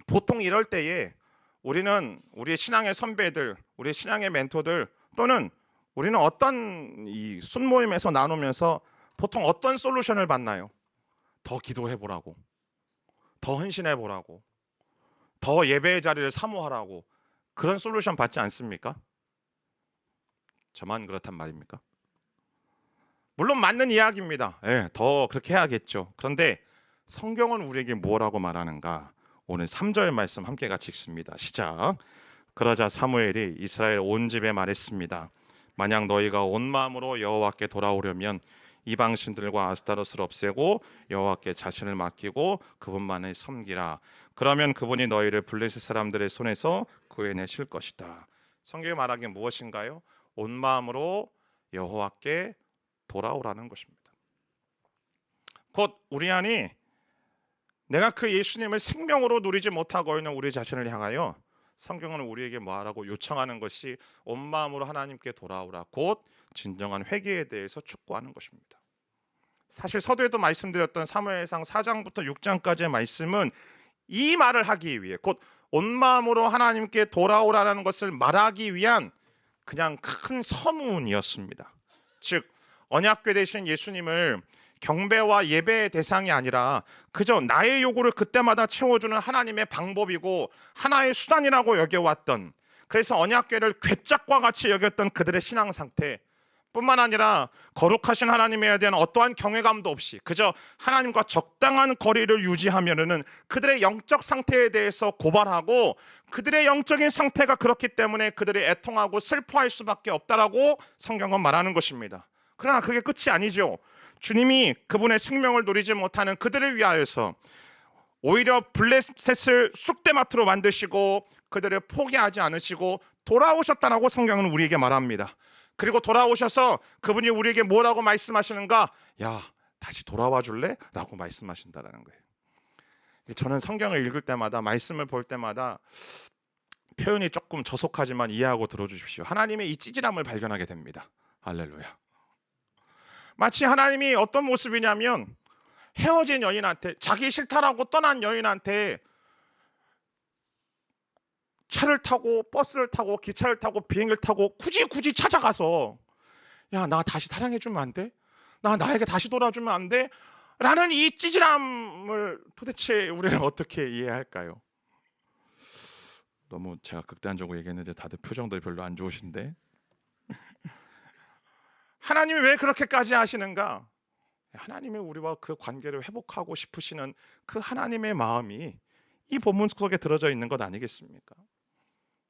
보통 이럴 때에 우리는 우리의 신앙의 선배들, 우리의 신앙의 멘토들, 또는 우리는 어떤 이 순모임에서 나누면서 보통 어떤 솔루션을 받나요? 더 기도해 보라고, 더 헌신해 보라고, 더 예배의 자리를 사모하라고, 그런 솔루션 받지 않습니까? 저만 그렇단 말입니까? 물론 맞는 이야기입니다. 더 그렇게 해야겠죠. 그런데 성경은 우리에게 뭐라고 말하는가? 오늘 3절 말씀 함께 같이 읽습니다. 시작. 그러자 사무엘이 이스라엘 온 집에 말했습니다. 만약 너희가 온 마음으로 여호와께 돌아오려면 이방 신들과 아스타롯을 없애고 여호와께 자신을 맡기고 그분만을 섬기라. 그러면 그분이 너희를 블레셋 사람들의 손에서 구해내실 것이다. 성경이 말하기는 무엇인가요? 온 마음으로 여호와께 돌아오라는 것입니다. 곧 우리 안이 내가 그 예수님을 생명으로 누리지 못하고 있는 우리 자신을 향하여 성경은 우리에게 뭐하라고 요청하는 것이 온 마음으로 하나님께 돌아오라. 곧 진정한 회개에 대해서 촉구하는 것입니다. 사실 서두에도 말씀드렸던 사무엘상 4장부터 6장까지의 말씀은 이 말을 하기 위해, 곧 온 마음으로 하나님께 돌아오라는 것을 말하기 위한 그냥 큰 서문이었습니다. 즉 언약궤 되신 예수님을 경배와 예배의 대상이 아니라 그저 나의 요구를 그때마다 채워주는 하나님의 방법이고 하나의 수단이라고 여겨왔던, 그래서 언약궤를 괴짝과 같이 여겼던 그들의 신앙 상태 뿐만 아니라 거룩하신 하나님에 대한 어떠한 경외감도 없이 그저 하나님과 적당한 거리를 유지하면은 그들의 영적 상태에 대해서 고발하고 그들의 영적인 상태가 그렇기 때문에 그들이 애통하고 슬퍼할 수밖에 없다라고 성경은 말하는 것입니다. 그러나 그게 끝이 아니죠. 주님이 그분의 생명을 누리지 못하는 그들을 위하여서 오히려 블레셋을 쑥대마트로 만드시고 그들을 포기하지 않으시고 돌아오셨다라고 성경은 우리에게 말합니다. 그리고 돌아오셔서 그분이 우리에게 뭐라고 말씀하시는가? 야, 다시 돌아와 줄래? 라고 말씀하신다라는 거예요. 저는 성경을 읽을 때마다, 말씀을 볼 때마다 표현이 조금 저속하지만 이해하고 들어주십시오. 하나님의 이 찌질함을 발견하게 됩니다. 할렐루야. 마치 하나님이 어떤 모습이냐면 헤어진 여인한테, 자기 싫다라고 떠난 여인한테 차를 타고 버스를 타고 기차를 타고 비행기를 타고 굳이 찾아가서 야, 나 다시 사랑해주면 안 돼? 나에게 다시 돌아주면 안 돼? 라는 이 찌질함을 도대체 우리는 어떻게 이해할까요? 너무 제가 극단적으로 얘기했는데 다들 표정들이 별로 안 좋으신데 하나님이 왜 그렇게까지 하시는가? 하나님이 우리와 그 관계를 회복하고 싶으시는 그 하나님의 마음이 이 본문 속에 들어져 있는 것 아니겠습니까?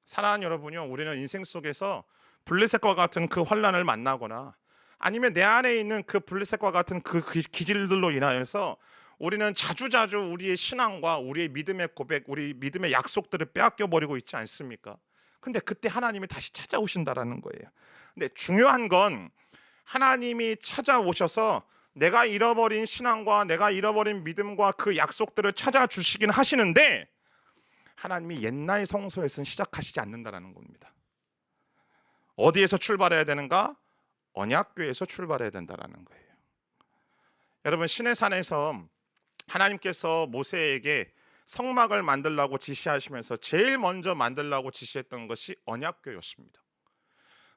사랑하는 여러분요, 우리는 인생 속에서 블레셋과 같은 그 환란을 만나거나 아니면 내 안에 있는 그 블레셋과 같은 그 기질들로 인하여서 우리는 자주자주 우리의 신앙과 우리의 믿음의 고백, 우리 믿음의 약속들을 빼앗겨 버리고 있지 않습니까? 근데 그때 하나님이 다시 찾아오신다라는 거예요. 근데 중요한 건 하나님이 찾아오셔서 내가 잃어버린 신앙과 내가 잃어버린 믿음과 그 약속들을 찾아주시긴 하시는데 하나님이 옛날 성소에서는 시작하시지 않는다라는 겁니다. 어디에서 출발해야 되는가? 언약궤에서 출발해야 된다라는 거예요. 여러분, 시내산에서 하나님께서 모세에게 성막을 만들라고 지시하시면서 제일 먼저 만들라고 지시했던 것이 언약궤였습니다.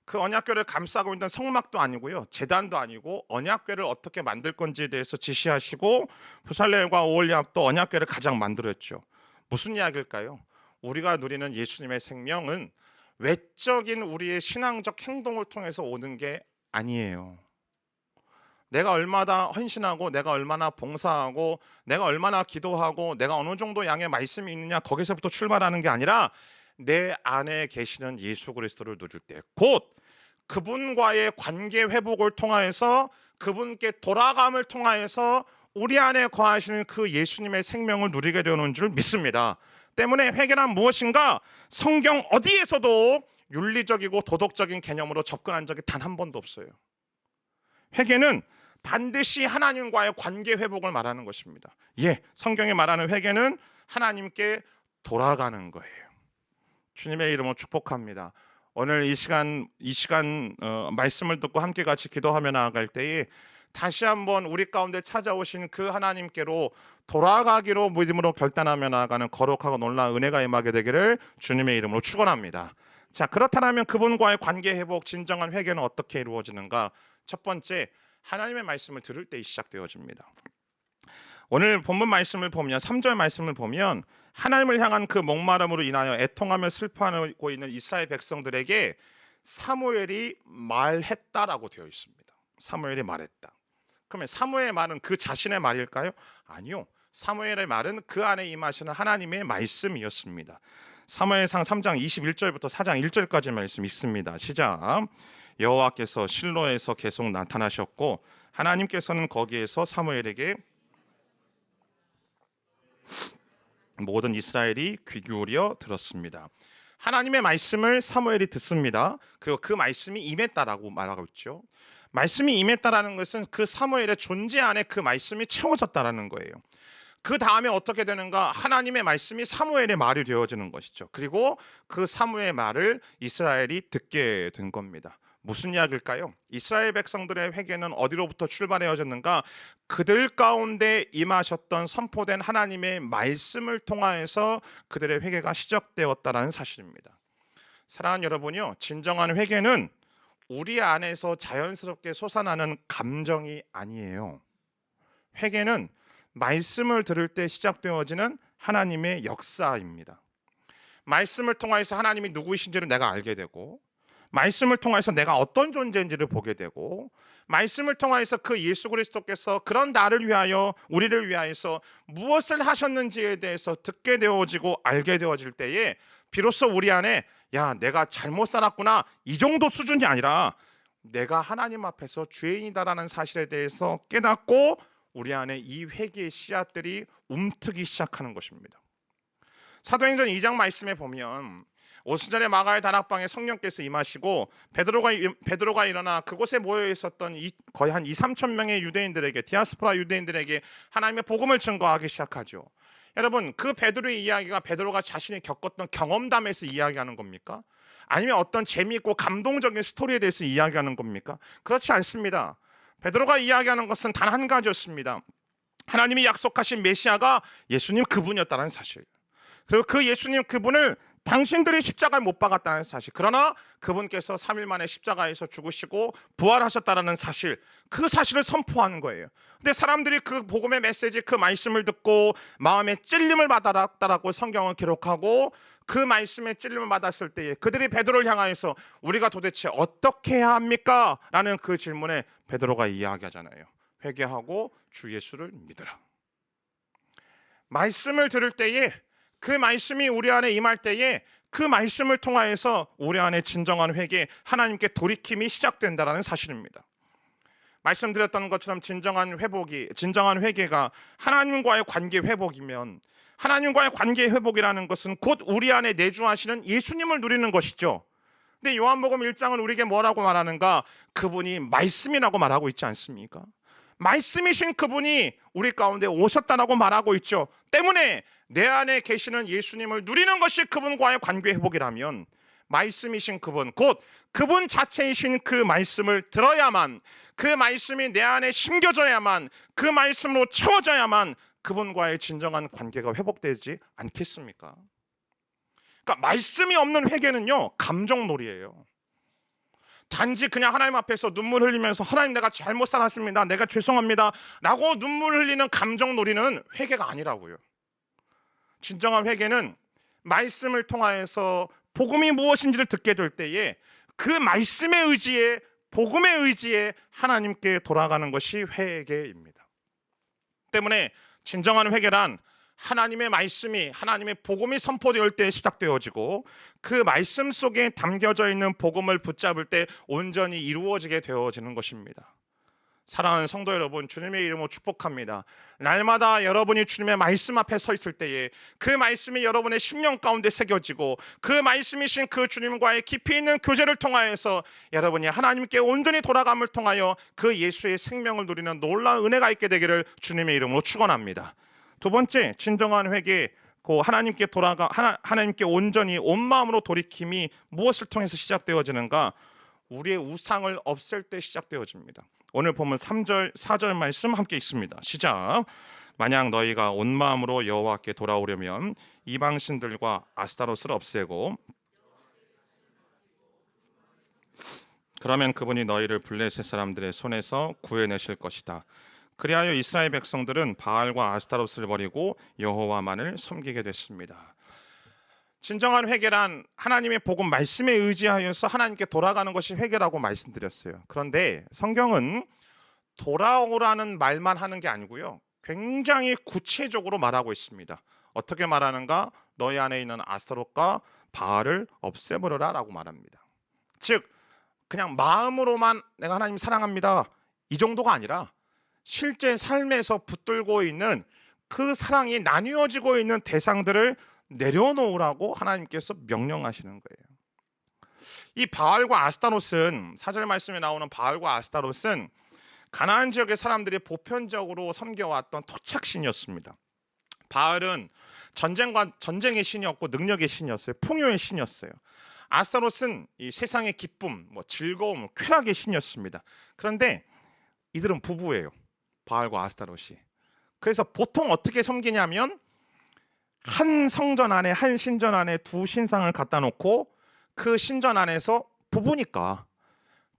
그 언약궤를 감싸고 있는 성막도 아니고요, 제단도 아니고 언약궤를 어떻게 만들 건지에 대해서 지시하시고 부살렐과 오홀리압도 언약궤를 가장 만들었죠. 무슨 이야기일까요? 우리가 누리는 예수님의 생명은 외적인 우리의 신앙적 행동을 통해서 오는 게 아니에요. 내가 얼마나 헌신하고 내가 얼마나 봉사하고 내가 얼마나 기도하고 내가 어느 정도 양의 말씀이 있느냐, 거기서부터 출발하는 게 아니라 내 안에 계시는 예수 그리스도를 누릴 때 곧 그분과의 관계 회복을 통하여서 그분께 돌아감을 통하여서 우리 안에 거하시는 그 예수님의 생명을 누리게 되는 줄 믿습니다. 때문에 회개란 무엇인가? 성경 어디에서도 윤리적이고 도덕적인 개념으로 접근한 적이 단 한 번도 없어요. 회개는 반드시 하나님과의 관계 회복을 말하는 것입니다. 성경이 말하는 회개는 하나님께 돌아가는 거예요. 주님의 이름으로 축복합니다. 오늘 이 시간 말씀을 듣고 함께 같이 기도하며 나아갈 때에 다시 한번 우리 가운데 찾아오신 그 하나님께로 돌아가기로 믿음으로 결단하며 나아가는 거룩하고 놀라운 은혜가 임하게 되기를 주님의 이름으로 축원합니다. 자, 그렇다면 그분과의 관계 회복, 진정한 회개는 어떻게 이루어지는가? 첫 번째, 하나님의 말씀을 들을 때 시작되어집니다. 오늘 본문 말씀을 보면 3절 말씀을 보면 하나님을 향한 그 목마름으로 인하여 애통하며 슬퍼하고 있는 이스라엘 백성들에게 사무엘이 말했다라고 되어 있습니다. 사무엘이 말했다. 그러면 사무엘의 말은 그 자신의 말일까요? 아니요. 사무엘의 말은 그 안에 임하시는 하나님의 말씀이었습니다. 사무엘상 3장 21절부터 4장 1절까지 말씀 있습니다. 시작. 여호와께서 실로에서 계속 나타나셨고 하나님께서는 거기에서 사무엘에게 모든 이스라엘이 귀 기울여 들었습니다. 하나님의 말씀을 사무엘이 듣습니다. 그리고 그 말씀이 임했다라고 말하고 있죠. 말씀이 임했다라는 것은 그 사무엘의 존재 안에 그 말씀이 채워졌다라는 거예요. 그 다음에 어떻게 되는가? 하나님의 말씀이 사무엘의 말이 되어지는 것이죠. 그리고 그 사무엘의 말을 이스라엘이 듣게 된 겁니다. 무슨 이야기일까요? 이스라엘 백성들의 회개는 어디로부터 출발해졌는가? 그들 가운데 임하셨던 선포된 하나님의 말씀을 통하여서 그들의 회개가 시작되었다는 사실입니다. 사랑하는 여러분요, 진정한 회개는 우리 안에서 자연스럽게 솟아나는 감정이 아니에요. 회개는 말씀을 들을 때 시작되어지는 하나님의 역사입니다. 말씀을 통해서 하나님이 누구이신지를 내가 알게 되고, 말씀을 통해서 내가 어떤 존재인지를 보게 되고, 말씀을 통해서 그 예수 그리스도께서 그런 나를 위하여, 우리를 위하여서 무엇을 하셨는지에 대해서 듣게 되어지고 알게 되어질 때에 비로소 우리 안에 내가 잘못 살았구나, 이 정도 수준이 아니라 내가 하나님 앞에서 죄인이다라는 사실에 대해서 깨닫고 우리 안에 이 회개의 씨앗들이 움트기 시작하는 것입니다. 사도행전 2장 말씀에 보면 오순절에 마가의 다락방에 성령께서 임하시고 베드로가 일어나 그곳에 모여 있었던 거의 한 2-3천 명의 유대인들에게, 디아스포라 유대인들에게 하나님의 복음을 증거하기 시작하죠. 여러분, 그 베드로의 이야기가 베드로가 자신이 겪었던 경험담에서 이야기하는 겁니까? 아니면 어떤 재미있고 감동적인 스토리에 대해서 이야기하는 겁니까? 그렇지 않습니다. 베드로가 이야기하는 것은 단 한 가지였습니다. 하나님이 약속하신 메시아가 예수님 그분이었다는 사실. 그리고 그 예수님 그분을 당신들이 십자가에 못 박았다는 사실. 그러나 그분께서 3일 만에 십자가에서 죽으시고 부활하셨다는 사실, 그 사실을 선포하는 거예요. 근데 사람들이 그 복음의 메시지, 그 말씀을 듣고 마음에 찔림을 받았다라고 성경은 기록하고, 그 말씀에 찔림을 받았을 때에 그들이 베드로를 향하여서 우리가 도대체 어떻게 해야 합니까? 라는 그 질문에 베드로가 이야기하잖아요. 회개하고 주 예수를 믿으라. 말씀을 들을 때에, 그 말씀이 우리 안에 임할 때에 그 말씀을 통하여서 우리 안에 진정한 회개, 하나님께 돌이킴이 시작된다라는 사실입니다. 말씀드렸던 것처럼 진정한 회개가 하나님과의 관계 회복이면, 하나님과의 관계 회복이라는 것은 곧 우리 안에 내주하시는 예수님을 누리는 것이죠. 근데 요한복음 1장은 우리에게 뭐라고 말하는가? 그분이 말씀이라고 말하고 있지 않습니까? 말씀이신 그분이 우리 가운데 오셨다라고 말하고 있죠. 때문에 내 안에 계시는 예수님을 누리는 것이 그분과의 관계 회복이라면, 말씀이신 그분, 곧 그분 자체이신 그 말씀을 들어야만, 그 말씀이 내 안에 심겨져야만, 그 말씀으로 채워져야만 그분과의 진정한 관계가 회복되지 않겠습니까? 그러니까 말씀이 없는 회개는요, 감정놀이예요. 단지 그냥 하나님 앞에서 눈물 흘리면서 하나님 내가 잘못 살았습니다, 내가 죄송합니다 라고 눈물 흘리는 감정놀이는 회개가 아니라고요. 진정한 회개는 말씀을 통하여서 복음이 무엇인지를 듣게 될 때에 그 말씀의 의지에, 복음의 의지에 하나님께 돌아가는 것이 회개입니다. 때문에 진정한 회개란 하나님의 말씀이, 하나님의 복음이 선포될 때 시작되어지고, 그 말씀 속에 담겨져 있는 복음을 붙잡을 때 온전히 이루어지게 되어지는 것입니다. 사랑하는 성도 여러분, 주님의 이름으로 축복합니다. 날마다 여러분이 주님의 말씀 앞에 서 있을 때에 그 말씀이 여러분의 심령 가운데 새겨지고, 그 말씀이신 그 주님과의 깊이 있는 교제를 통하여서 여러분이 하나님께 온전히 돌아감을 통하여 그 예수의 생명을 누리는 놀라운 은혜가 있게 되기를 주님의 이름으로 축원합니다. 두 번째, 진정한 회개, 하나님께 하나님께 온전히 온 마음으로 돌이킴이 무엇을 통해서 시작되어지는가? 우리의 우상을 없앨 때 시작되어집니다. 오늘 보면 3절, 4절 말씀 함께 읽습니다. 시작. 만약 너희가 온 마음으로 여호와께 돌아오려면 이방신들과 아스타롯을 없애고, 그러면 그분이 너희를 블레셋 사람들의 손에서 구해내실 것이다. 그리하여 이스라엘 백성들은 바알과 아스타롯을 버리고 여호와만을 섬기게 됐습니다. 진정한 회개란 하나님의 복음 말씀에 의지하여서 하나님께 돌아가는 것이 회개라고 말씀드렸어요. 그런데 성경은 돌아오라는 말만 하는 게 아니고요, 굉장히 구체적으로 말하고 있습니다. 어떻게 말하는가? 너희 안에 있는 아스타롯과 바알을 없애버려라 라고 말합니다. 즉 그냥 마음으로만 내가 하나님 사랑합니다 이 정도가 아니라 실제 삶에서 붙들고 있는 그 사랑이 나뉘어지고 있는 대상들을 내려놓으라고 하나님께서 명령하시는 거예요. 이 바알과 아스타롯은, 4절 말씀에 나오는 바알과 아스타롯은 가나안 지역의 사람들이 보편적으로 섬겨왔던 토착신이었습니다. 바알은 전쟁의 신이었고 능력의 신이었어요. 풍요의 신이었어요. 아스타롯은 이 세상의 기쁨, 즐거움, 쾌락의 신이었습니다. 그런데 이들은 부부예요. 바알과 아스타롯이. 그래서 보통 어떻게 섬기냐면 한 성전 안에, 한 신전 안에 두 신상을 갖다 놓고 그 신전 안에서 부부니까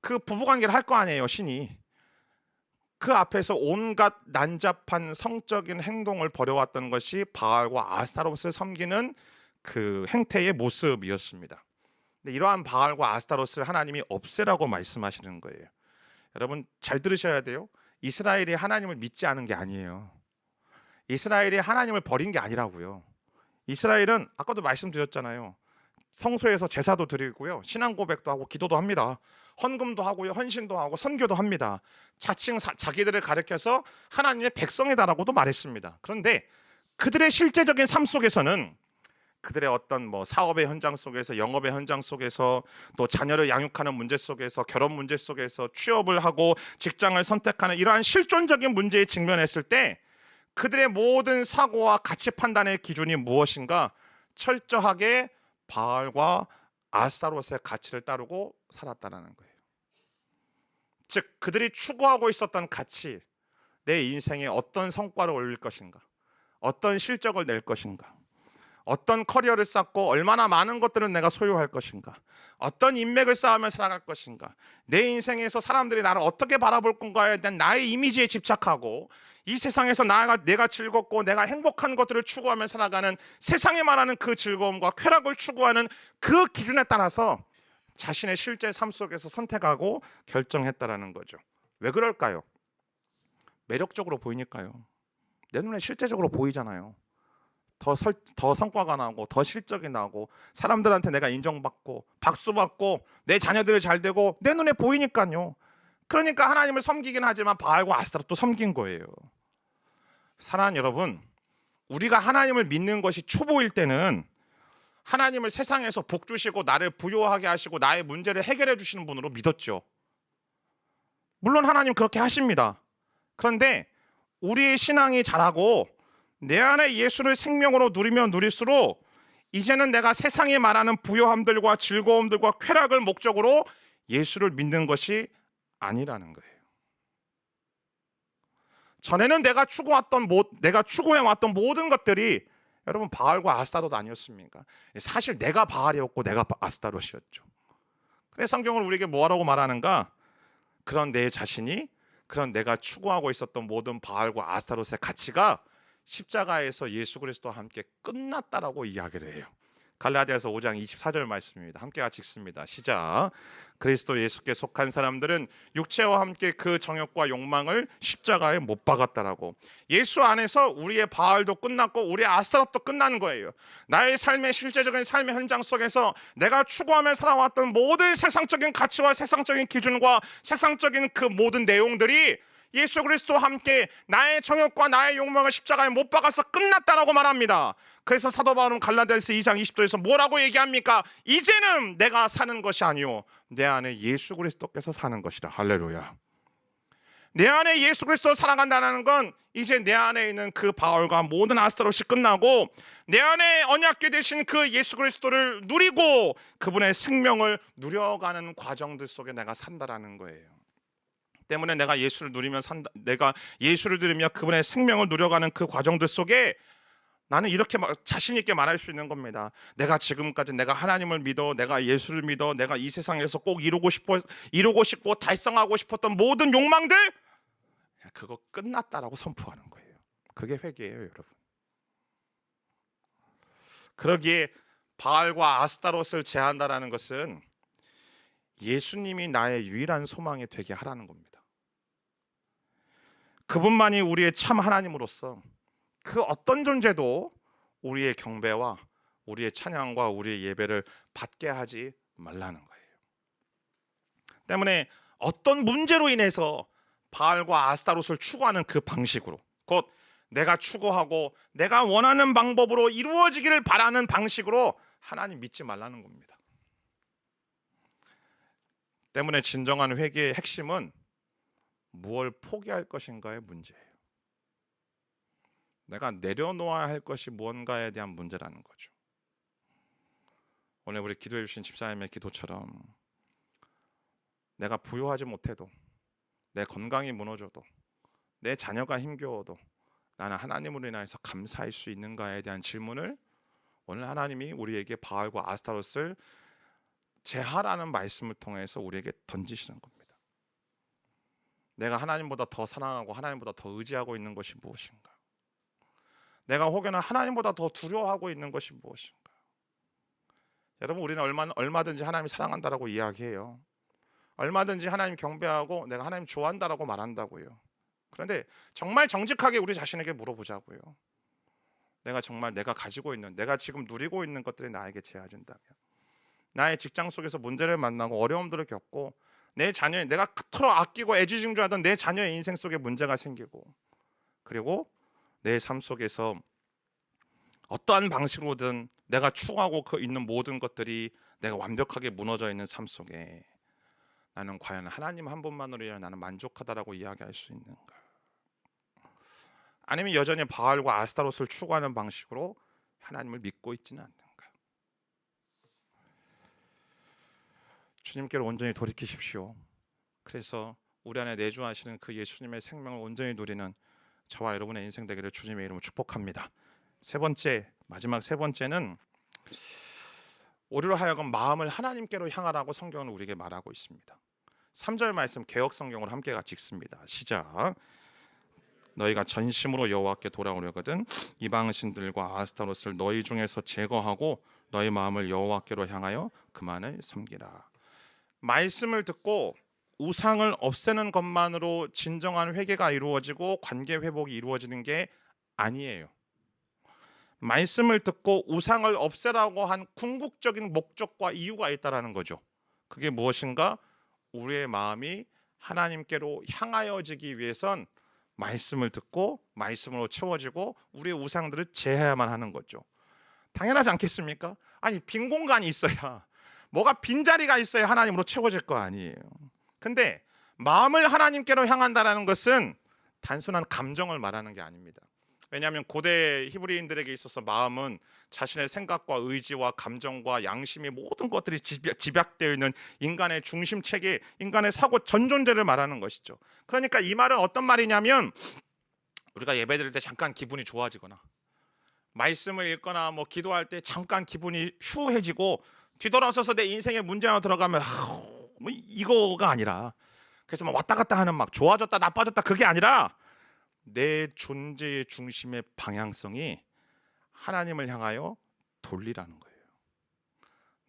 그 부부관계를 할 거 아니에요, 신이. 그 앞에서 온갖 난잡한 성적인 행동을 벌여왔던 것이 바알과 아스타롯을 섬기는 그 행태의 모습이었습니다. 근데 이러한 바알과 아스타롯을 하나님이 없애라고 말씀하시는 거예요. 여러분 잘 들으셔야 돼요. 이스라엘이 하나님을 믿지 않은 게 아니에요. 이스라엘이 하나님을 버린 게 아니라고요. 이스라엘은 아까도 말씀드렸잖아요. 성소에서 제사도 드리고요, 신앙 고백도 하고 기도도 합니다. 헌금도 하고요, 헌신도 하고 선교도 합니다. 자칭 자기들을 가리켜서 하나님의 백성이다라고도 말했습니다. 그런데 그들의 실제적인 삶 속에서는 그들의 어떤 사업의 현장 속에서, 영업의 현장 속에서, 또 자녀를 양육하는 문제 속에서, 결혼 문제 속에서, 취업을 하고 직장을 선택하는 이러한 실존적인 문제에 직면했을 때 그들의 모든 사고와 가치 판단의 기준이 무엇인가? 철저하게 바알과 아스타롯의 가치를 따르고 살았다는 거예요. 즉 그들이 추구하고 있었던 가치, 내 인생에 어떤 성과를 올릴 것인가, 어떤 실적을 낼 것인가, 어떤 커리어를 쌓고 얼마나 많은 것들은 내가 소유할 것인가, 어떤 인맥을 쌓으며 살아갈 것인가, 내 인생에서 사람들이 나를 어떻게 바라볼 건가에 대한 나의 이미지에 집착하고, 이 세상에서 내가 즐겁고 내가 행복한 것들을 추구하며 살아가는, 세상에 말하는 그 즐거움과 쾌락을 추구하는 그 기준에 따라서 자신의 실제 삶 속에서 선택하고 결정했다라는 거죠. 왜 그럴까요? 매력적으로 보이니까요. 내 눈에 실제적으로 보이잖아요. 더 성과가 나고 더 실적이 나고 사람들한테 내가 인정받고 박수받고 내 자녀들이 잘 되고 내 눈에 보이니까요. 그러니까 하나님을 섬기긴 하지만 바알과 아스타롯도 섬긴 거예요. 사랑하는 여러분, 우리가 하나님을 믿는 것이 초보일 때는 하나님을 세상에서 복 주시고 나를 부요하게 하시고 나의 문제를 해결해 주시는 분으로 믿었죠. 물론 하나님 그렇게 하십니다. 그런데 우리의 신앙이 자라고 내 안에 예수를 생명으로 누리면 누릴수록 이제는 내가 세상이 말하는 부요함들과 즐거움들과 쾌락을 목적으로 예수를 믿는 것이 아니라는 거예요. 전에는 내가 추구해왔던 모든 것들이 여러분 바알과 아스타롯 아니었습니까? 사실 내가 바알이었고 내가 아스타롯이었죠. 근데 성경은 우리에게 뭐라고 말하는가? 그런 내 자신이, 그런 내가 추구하고 있었던 모든 바알과 아스타롯의 가치가 십자가에서 예수 그리스도와 함께 끝났다라고 이야기를 해요. 갈라디아서 5장 24절 말씀입니다. 함께 같이 읽습니다. 시작. 그리스도 예수께 속한 사람들은 육체와 함께 그 정욕과 욕망을 십자가에 못 박았다라고. 예수 안에서 우리의 바알도 끝났고 우리의 아스타롯도 끝나는 거예요. 나의 삶의 실제적인 삶의 현장 속에서 내가 추구하며 살아왔던 모든 세상적인 가치와 세상적인 기준과 세상적인 그 모든 내용들이 예수 그리스도와 함께 나의 정욕과 나의 욕망을 십자가에 못 박아서 끝났다라고 말합니다. 그래서 사도 바울은 갈라디아서 2장 20절에서 뭐라고 얘기합니까? 이제는 내가 사는 것이 아니요 내 안에 예수 그리스도께서 사는 것이라. 할렐루야. 내 안에 예수 그리스도를 살아간다는 건 이제 내 안에 있는 그 바울과 모든 아스타롯이 끝나고 내 안에 언약궤 되신 그 예수 그리스도를 누리고 그분의 생명을 누려가는 과정들 속에 내가 산다라는 거예요. 때문에 내가 예수를 누리면 산다. 내가 예수를 누리며 그분의 생명을 누려가는 그 과정들 속에 나는 이렇게 자신 있게 말할 수 있는 겁니다. 내가 지금까지 내가 하나님을 믿어, 내가 예수를 믿어, 내가 이 세상에서 꼭 이루고 싶고 달성하고 싶었던 모든 욕망들 그거 끝났다라고 선포하는 거예요. 그게 회개예요, 여러분. 그러기에 바알과 아스타롯을 제한다라는 것은 예수님이 나의 유일한 소망이 되게 하라는 겁니다. 그분만이 우리의 참 하나님으로서 그 어떤 존재도 우리의 경배와 우리의 찬양과 우리의 예배를 받게 하지 말라는 거예요. 때문에 어떤 문제로 인해서 바알과 아스타롯을 추구하는 그 방식으로, 곧 내가 추구하고 내가 원하는 방법으로 이루어지기를 바라는 방식으로 하나님 믿지 말라는 겁니다. 때문에 진정한 회개의 핵심은 무엇을 포기할 것인가의 문제예요. 내가 내려놓아야 할 것이 무언가에 대한 문제라는 거죠. 오늘 우리 기도해 주신 집사님의 기도처럼 내가 부유하지 못해도, 내 건강이 무너져도, 내 자녀가 힘겨워도 나는 하나님으로 인해서 감사할 수 있는가에 대한 질문을 오늘 하나님이 우리에게 바알과 아스타롯을 제하라는 말씀을 통해서 우리에게 던지시는 겁니다. 내가 하나님보다 더 사랑하고 하나님보다 더 의지하고 있는 것이 무엇인가? 내가 혹여나 하나님보다 더 두려워하고 있는 것이 무엇인가? 여러분, 우리는 얼마든지 하나님 사랑한다라고 이야기해요. 얼마든지 하나님 경배하고 내가 하나님 좋아한다라고 말한다고요. 그런데 정말 정직하게 우리 자신에게 물어보자고요. 내가 정말 내가 가지고 있는, 내가 지금 누리고 있는 것들이 나에게 제한된다면, 나의 직장 속에서 문제를 만나고 어려움들을 겪고 내 자녀의, 내가 그토록 아끼고 애지중지하던 내 자녀의 인생 속에 문제가 생기고, 그리고 내 삶 속에서 어떠한 방식으로든 내가 추구하고 있는 모든 것들이 내가 완벽하게 무너져 있는 삶 속에 나는 과연 하나님 한 분만으로 나는 만족하다라고 이야기할 수 있는가? 아니면 여전히 바알과 아스타롯을 추구하는 방식으로 하나님을 믿고 있지는 않는가? 주님께로 온전히 돌이키십시오. 그래서 우리 안에 내주하시는 그 예수님의 생명을 온전히 누리는 저와 여러분의 인생 되기를 주님의 이름으로 축복합니다. 마지막 세 번째는 우리로 하여금 마음을 하나님께로 향하라고 성경은 우리에게 말하고 있습니다. 3절 말씀 개역 성경으로 함께 같이 읽습니다. 시작. 너희가 전심으로 여호와께 돌아오려거든 이방 신들과 아스타롯을 너희 중에서 제거하고 너희 마음을 여호와께로 향하여 그만을 섬기라. 말씀을 듣고 우상을 없애는 것만으로 진정한 회개가 이루어지고 관계 회복이 이루어지는 게 아니에요. 말씀을 듣고 우상을 없애라고 한 궁극적인 목적과 이유가 있다라는 거죠. 그게 무엇인가? 우리의 마음이 하나님께로 향하여지기 위해선 말씀을 듣고 말씀으로 채워지고 우리의 우상들을 제해야만 하는 거죠. 당연하지 않겠습니까? 아니, 빈 공간이 있어야, 뭐가 빈자리가 있어야 하나님으로 채워질 거 아니에요. 근데 마음을 하나님께로 향한다는 것은 단순한 감정을 말하는 게 아닙니다. 왜냐하면 고대 히브리인들에게 있어서 마음은 자신의 생각과 의지와 감정과 양심의 모든 것들이 집약되어 있는 인간의 중심체계, 인간의 사고 전존재를 말하는 것이죠. 그러니까 이 말은 어떤 말이냐면, 우리가 예배드릴 때 잠깐 기분이 좋아지거나 말씀을 읽거나 뭐 기도할 때 잠깐 기분이 휴해지고 뒤돌아서서 내 인생에 문제 하나 들어가면 뭐 이거가 아니라, 그래서 막 왔다 갔다 하는 막 좋아졌다 나빠졌다 그게 아니라 내 존재의 중심의 방향성이 하나님을 향하여 돌리라는 거예요.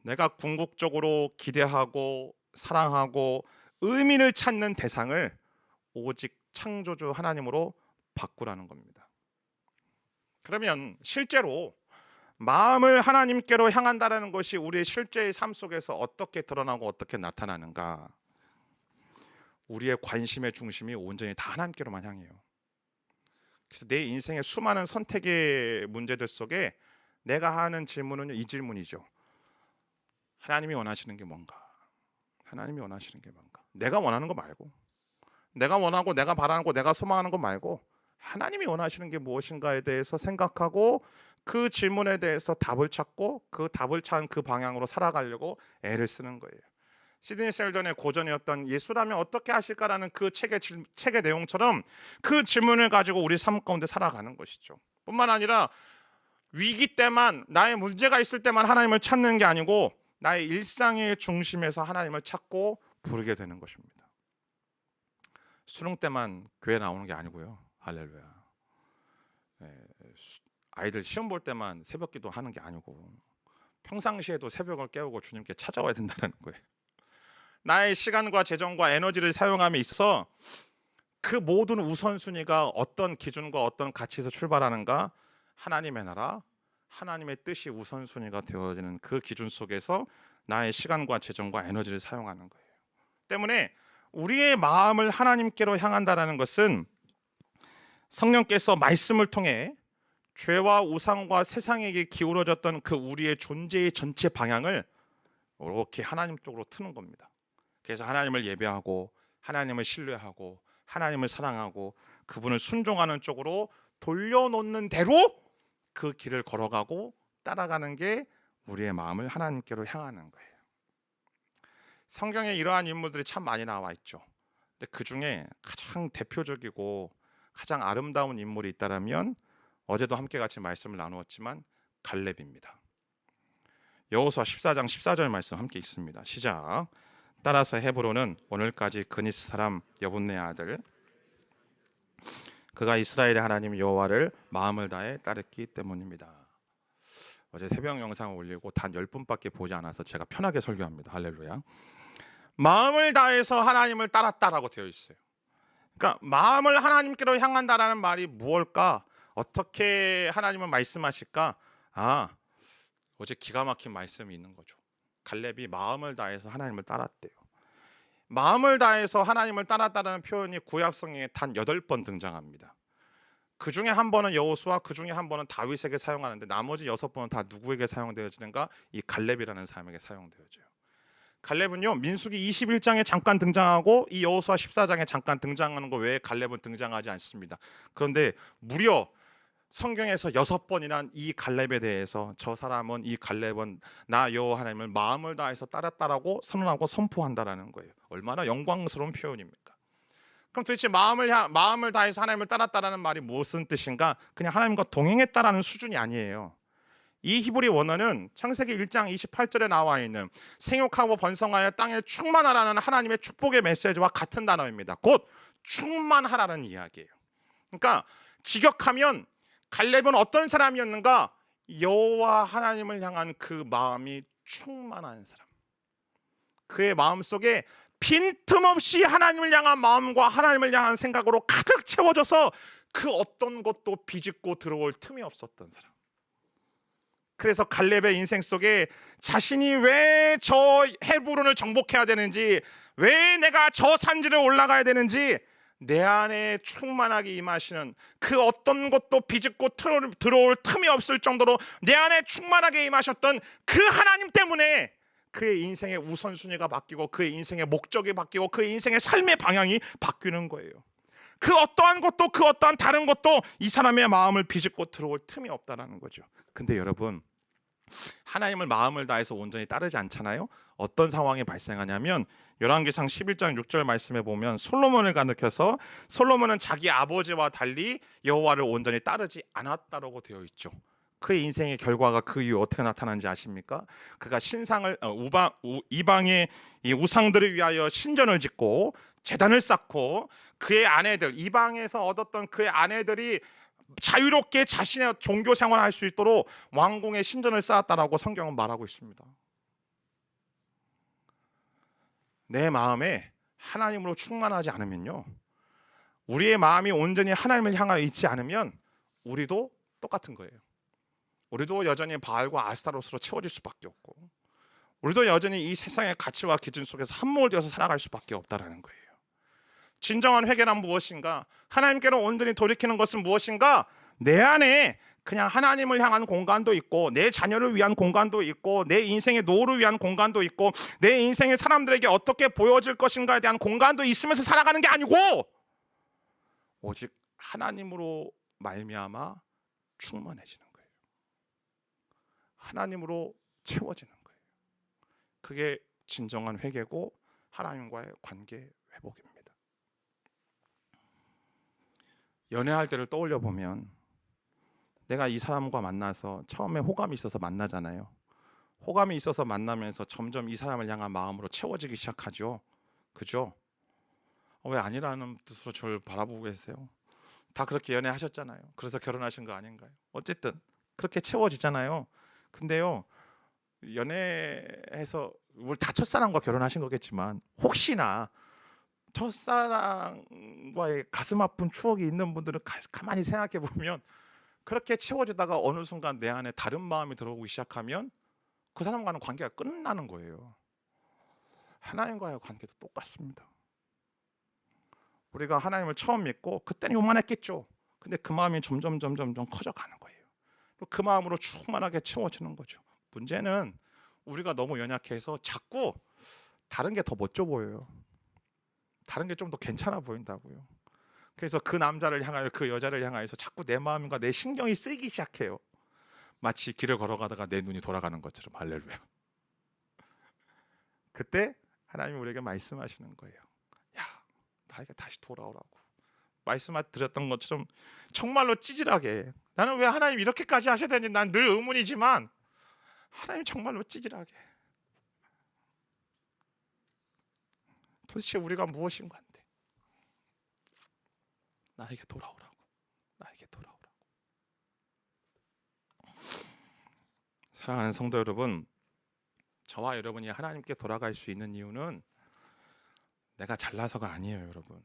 내가 궁극적으로 기대하고 사랑하고 의미를 찾는 대상을 오직 창조주 하나님으로 바꾸라는 겁니다. 그러면 실제로 마음을 하나님께로 향한다는 것이 우리의 실제의 삶 속에서 어떻게 드러나고 어떻게 나타나는가? 우리의 관심의 중심이 온전히 다 하나님께로만 향해요. 그래서 내 인생의 수많은 선택의 문제들 속에 내가 하는 질문은 이 질문이죠. 하나님이 원하시는 게 뭔가? 하나님이 원하시는 게 뭔가? 내가 원하는 거 말고, 내가 원하고 내가 바라는 거 내가 소망하는 거 말고 하나님이 원하시는 게 무엇인가에 대해서 생각하고 그 질문에 대해서 답을 찾고 그 답을 찾은 그 방향으로 살아가려고 애를 쓰는 거예요. 시드니 셀던의 고전이었던 예수라면 어떻게 하실까라는 그 책의 내용처럼 그 질문을 가지고 우리 삶 가운데 살아가는 것이죠. 뿐만 아니라 위기 때만, 나의 문제가 있을 때만 하나님을 찾는 게 아니고 나의 일상의 중심에서 하나님을 찾고 부르게 되는 것입니다. 수능 때만 교회 나오는 게 아니고요. 할렐루야. 아이들 시험 볼 때만 새벽 기도 하는 게 아니고 평상시에도 새벽을 깨우고 주님께 찾아와야 된다는 거예요. 나의 시간과 재정과 에너지를 사용함에 있어서 그 모든 우선순위가 어떤 기준과 어떤 가치에서 출발하는가? 하나님의 나라, 하나님의 뜻이 우선순위가 되어지는 그 기준 속에서 나의 시간과 재정과 에너지를 사용하는 거예요. 때문에 우리의 마음을 하나님께로 향한다는 것은 성령께서 말씀을 통해 죄와 우상과 세상에게 기울어졌던 그 우리의 존재의 전체 방향을 이렇게 하나님 쪽으로 트는 겁니다. 그래서 하나님을 예배하고 하나님을 신뢰하고 하나님을 사랑하고 그분을 순종하는 쪽으로 돌려놓는 대로 그 길을 걸어가고 따라가는 게 우리의 마음을 하나님께로 향하는 거예요. 성경에 이러한 인물들이 참 많이 나와 있죠. 근데 그 중에 가장 대표적이고 가장 아름다운 인물이 있다면 어제도 함께 같이 말씀을 나누었지만 갈렙입니다. 여호수아 14장 14절 말씀 함께 있습니다. 시작. 따라서 헤브론은 오늘까지 그니스 사람 여분네 아들 그가 이스라엘의 하나님 여호와를 마음을 다해 따르기 때문입니다. 어제 새벽 영상을 올리고 단 10분밖에 보지 않아서 제가 편하게 설교합니다. 할렐루야. 마음을 다해서 하나님을 따랐다라고 되어 있어요. 그러니까 마음을 하나님께로 향한다라는 말이 무엇일까? 어떻게 하나님은 말씀하실까? 어제 기가 막힌 말씀이 있는 거죠. 갈렙이 마음을 다해서 하나님을 따랐대요. 마음을 다해서 하나님을 따랐다는 표현이 구약성경에 단 8번 등장합니다. 그 중에 한 번은 여호수아, 그 중에 한 번은 다윗에게 사용하는데 나머지 6번은 다 누구에게 사용되어지는가? 이 갈렙이라는 사람에게 사용되어져요. 갈렙은요, 민수기 21장에 잠깐 등장하고 이 여호수아 14장에 잠깐 등장하는 거 외에 갈렙은 등장하지 않습니다. 그런데 무려 성경에서 6번이나 이 갈렙에 대해서 저 사람은, 이 갈렙은 나 여호와 하나님을 마음을 다해서 따랐다라고 선언하고 선포한다라는 거예요. 얼마나 영광스러운 표현입니까? 그럼 도대체 마음을 다해서 하나님을 따랐다라는 말이 무슨 뜻인가? 그냥 하나님과 동행했다라는 수준이 아니에요. 이 히브리 원어는 창세기 1장 28절에 나와 있는 생육하고 번성하여 땅에 충만하라는 하나님의 축복의 메시지와 같은 단어입니다. 곧 충만하라는 이야기예요. 그러니까 직역하면 갈렙은 어떤 사람이었는가? 여호와 하나님을 향한 그 마음이 충만한 사람. 그의 마음속에 빈틈없이 하나님을 향한 마음과 하나님을 향한 생각으로 가득 채워져서 그 어떤 것도 비집고 들어올 틈이 없었던 사람. 그래서 갈렙의 인생 속에 자신이 왜 저 헤브론을 정복해야 되는지, 왜 내가 저 산지를 올라가야 되는지 내 안에 충만하게 임하시는, 그 어떤 것도 비집고 들어올 틈이 없을 정도로 내 안에 충만하게 임하셨던 그 하나님 때문에 그의 인생의 우선순위가 바뀌고 그의 인생의 목적이 바뀌고 그의 인생의 삶의 방향이 바뀌는 거예요. 그 어떠한 것도, 그 어떠한 다른 것도 이 사람의 마음을 비집고 들어올 틈이 없다라는 거죠. 근데 여러분, 하나님을 마음을 다해서 온전히 따르지 않잖아요. 어떤 상황이 발생하냐면 열왕기상 11장 6절 말씀에 보면 솔로몬을 가리켜서 솔로몬은 자기 아버지와 달리 여호와를 온전히 따르지 않았다라고 되어 있죠. 그의 인생의 결과가 그 이후 어떻게 나타나는지 아십니까? 그가 신상을 이방의 이 우상들을 위하여 신전을 짓고 제단을 쌓고 그의 아내들, 이방에서 얻었던 그의 아내들이 자유롭게 자신의 종교 생활을 할 수 있도록 왕궁의 신전을 쌓았다라고 성경은 말하고 있습니다. 내 마음에 하나님으로 충만하지 않으면요, 우리의 마음이 온전히 하나님을 향하여 있지 않으면 우리도 똑같은 거예요. 우리도 여전히 바알과 아스타롯으로 채워질 수밖에 없고, 우리도 여전히 이 세상의 가치와 기준 속에서 한몫을 되어서 살아갈 수밖에 없다라는 거예요. 진정한 회개란 무엇인가? 하나님께로 온전히 돌이키는 것은 무엇인가? 내 안에 그냥 하나님을 향한 공간도 있고, 내 자녀를 위한 공간도 있고, 내 인생의 노후를 위한 공간도 있고, 내 인생의 사람들에게 어떻게 보여질 것인가에 대한 공간도 있으면서 살아가는 게 아니고, 오직 하나님으로 말미암아 충만해지는 거예요. 하나님으로 채워지는 거예요. 그게 진정한 회개고 하나님과의 관계 회복입니다. 연애할 때를 떠올려 보면 내가 이 사람과 만나서 처음에 호감이 있어서 만나잖아요. 호감이 있어서 만나면서 점점 이 사람을 향한 마음으로 채워지기 시작하죠. 그죠? 왜 아니라는 뜻으로 저를 바라보고 계세요? 다 그렇게 연애하셨잖아요. 그래서 결혼하신 거 아닌가요? 어쨌든 그렇게 채워지잖아요. 근데요, 연애해서 뭘 다 첫사랑과 결혼하신 거겠지만 혹시나 첫사랑과의 가슴 아픈 추억이 있는 분들은 가만히 생각해 보면 그렇게 채워지다가 어느 순간 내 안에 다른 마음이 들어오기 시작하면 그 사람과는 관계가 끝나는 거예요. 하나님과의 관계도 똑같습니다. 우리가 하나님을 처음 믿고 그때는 요만했겠죠. 근데 그 마음이 점점 커져가는 거예요. 그 마음으로 충만하게 채워지는 거죠. 문제는 우리가 너무 연약해서 자꾸 다른 게 더 멋져 보여요. 다른 게 좀 더 괜찮아 보인다고요. 그래서 그 남자를 향하여, 그 여자를 향하여서 자꾸 내 마음과 내 신경이 쓰이기 시작해요. 마치 길을 걸어가다가 내 눈이 돌아가는 것처럼. 할렐루야. 그때 하나님이 우리에게 말씀하시는 거예요. 야, 나에게 다시 돌아오라고. 말씀드렸던 것처럼 정말로 찌질하게, 나는 왜 하나님 이렇게까지 하셔야 되는지 난 늘 의문이지만 하나님 정말로 찌질하게 도대체 우리가 무엇인가인데 나에게 돌아오라고, 나에게 돌아오라고. 사랑하는 성도 여러분, 저와 여러분이 하나님께 돌아갈 수 있는 이유는 내가 잘나서가 아니에요. 여러분,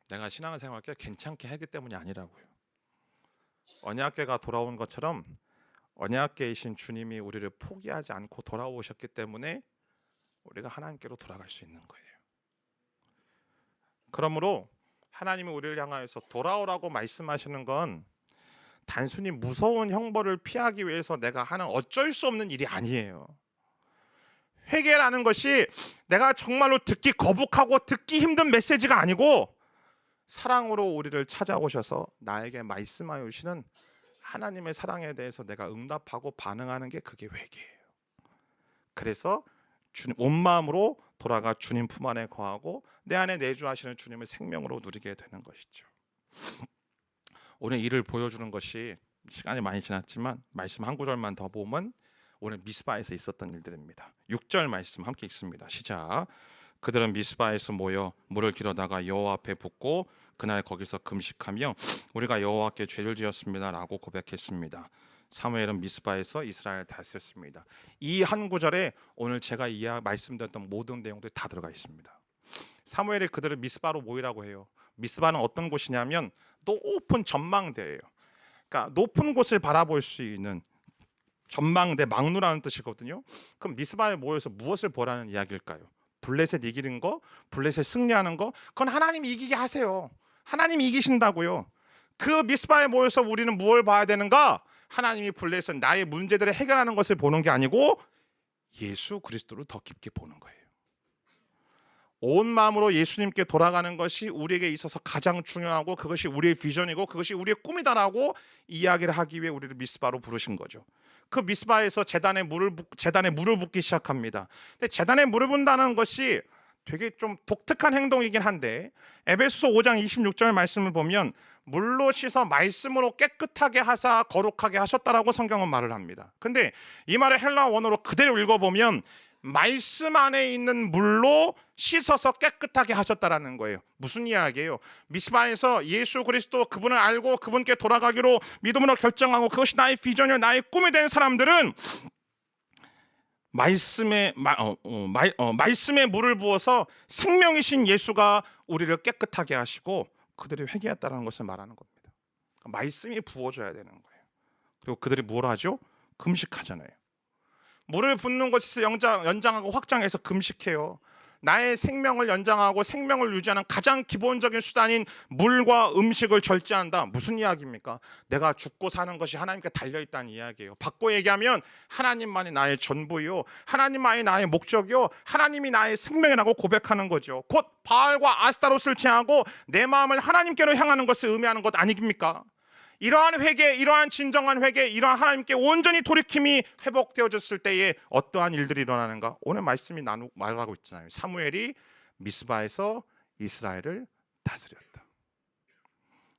내가 신앙생활을 꽤 괜찮게 하기 때문이 아니라고요. 언약궤가 돌아온 것처럼 언약궤이신 주님이 우리를 포기하지 않고 돌아오셨기 때문에 우리가 하나님께로 돌아갈 수 있는 거예요. 그러므로 하나님이 우리를 향하여서 돌아오라고 말씀하시는 건 단순히 무서운 형벌을 피하기 위해서 내가 하는 어쩔 수 없는 일이 아니에요. 회개라는 것이 내가 정말로 듣기 거북하고 듣기 힘든 메시지가 아니고 사랑으로 우리를 찾아오셔서 나에게 말씀하여 주시는 하나님의 사랑에 대해서 내가 응답하고 반응하는 게 그게 회개예요. 그래서 주님 온 마음으로 돌아가 주님 품 안에 거하고 내 안에 내주하시는 주님을 생명으로 누리게 되는 것이죠. 오늘 이를 보여주는 것이 시간이 많이 지났지만 말씀 한 구절만 더 보면 오늘 미스바에서 있었던 일들입니다. 6절 말씀 함께 읽습니다. 시작. 그들은 미스바에서 모여 물을 길어다가 여호와 앞에 붓고 그날 거기서 금식하며 우리가 여호와께 죄를 지었습니다라고 고백했습니다. 사무엘은 미스바에서 이스라엘을 다스렸습니다. 이 한 구절에 오늘 제가 말씀드렸던 모든 내용들이 다 들어가 있습니다. 사무엘이 그들을 미스바로 모이라고 해요. 미스바는 어떤 곳이냐면 높은 전망대예요. 그러니까 높은 곳을 바라볼 수 있는 전망대, 망루라는 뜻이거든요. 그럼 미스바에 모여서 무엇을 보라는 이야기일까요? 블레셋 이기는 거, 블레셋 승리하는 거, 그건 하나님이 이기게 하세요. 하나님이 이기신다고요. 그 미스바에 모여서 우리는 무엇을 봐야 되는가? 하나님이 블레셋 나의 문제들을 해결하는 것을 보는 게 아니고 예수 그리스도를 더 깊게 보는 거예요. 온 마음으로 예수님께 돌아가는 것이 우리에게 있어서 가장 중요하고 그것이 우리의 비전이고 그것이 우리의 꿈이다라고 이야기를 하기 위해 우리를 미스바로 부르신 거죠. 그 미스바에서 제단에 물을 붓기 시작합니다. 근데 제단에 물을 붓는다는 것이 되게 좀 독특한 행동이긴 한데 에베소서 5장 26절 말씀을 보면 물로 씻어 말씀으로 깨끗하게 하사 거룩하게 하셨다라고 성경은 말을 합니다. 근데 이 말을 헬라어 원어로 그대로 읽어보면 말씀 안에 있는 물로 씻어서 깨끗하게 하셨다라는 거예요. 무슨 이야기예요? 미스바에서 예수 그리스도 그분을 알고 그분께 돌아가기로 믿음으로 결정하고 그것이 나의 비전이요 나의 꿈이 된 사람들은 말씀에 물을 부어서 생명이신 예수가 우리를 깨끗하게 하시고 그들이 회개했다는 것을 말하는 겁니다. 그러니까 말씀이 부어져야 되는 거예요. 그리고 그들이 뭘 하죠? 금식하잖아요. 물을 붓는 것에서 연장하고 확장해서 금식해요. 나의 생명을 연장하고 생명을 유지하는 가장 기본적인 수단인 물과 음식을 절제한다. 무슨 이야기입니까? 내가 죽고 사는 것이 하나님께 달려있다는 이야기예요. 바꿔 얘기하면 하나님만이 나의 전부요, 하나님만이 나의 목적이요, 하나님이 나의 생명이라고 고백하는 거죠. 곧 바알과 아스타롯을 제하고 내 마음을 하나님께로 향하는 것을 의미하는 것 아닙니까? 이러한 회개, 이러한 진정한 회개, 이러한 하나님께 온전히 돌이킴이 회복되어졌을 때에 어떠한 일들이 일어나는가? 오늘 말씀이 말하고 있잖아요. 사무엘이 미스바에서 이스라엘을 다스렸다.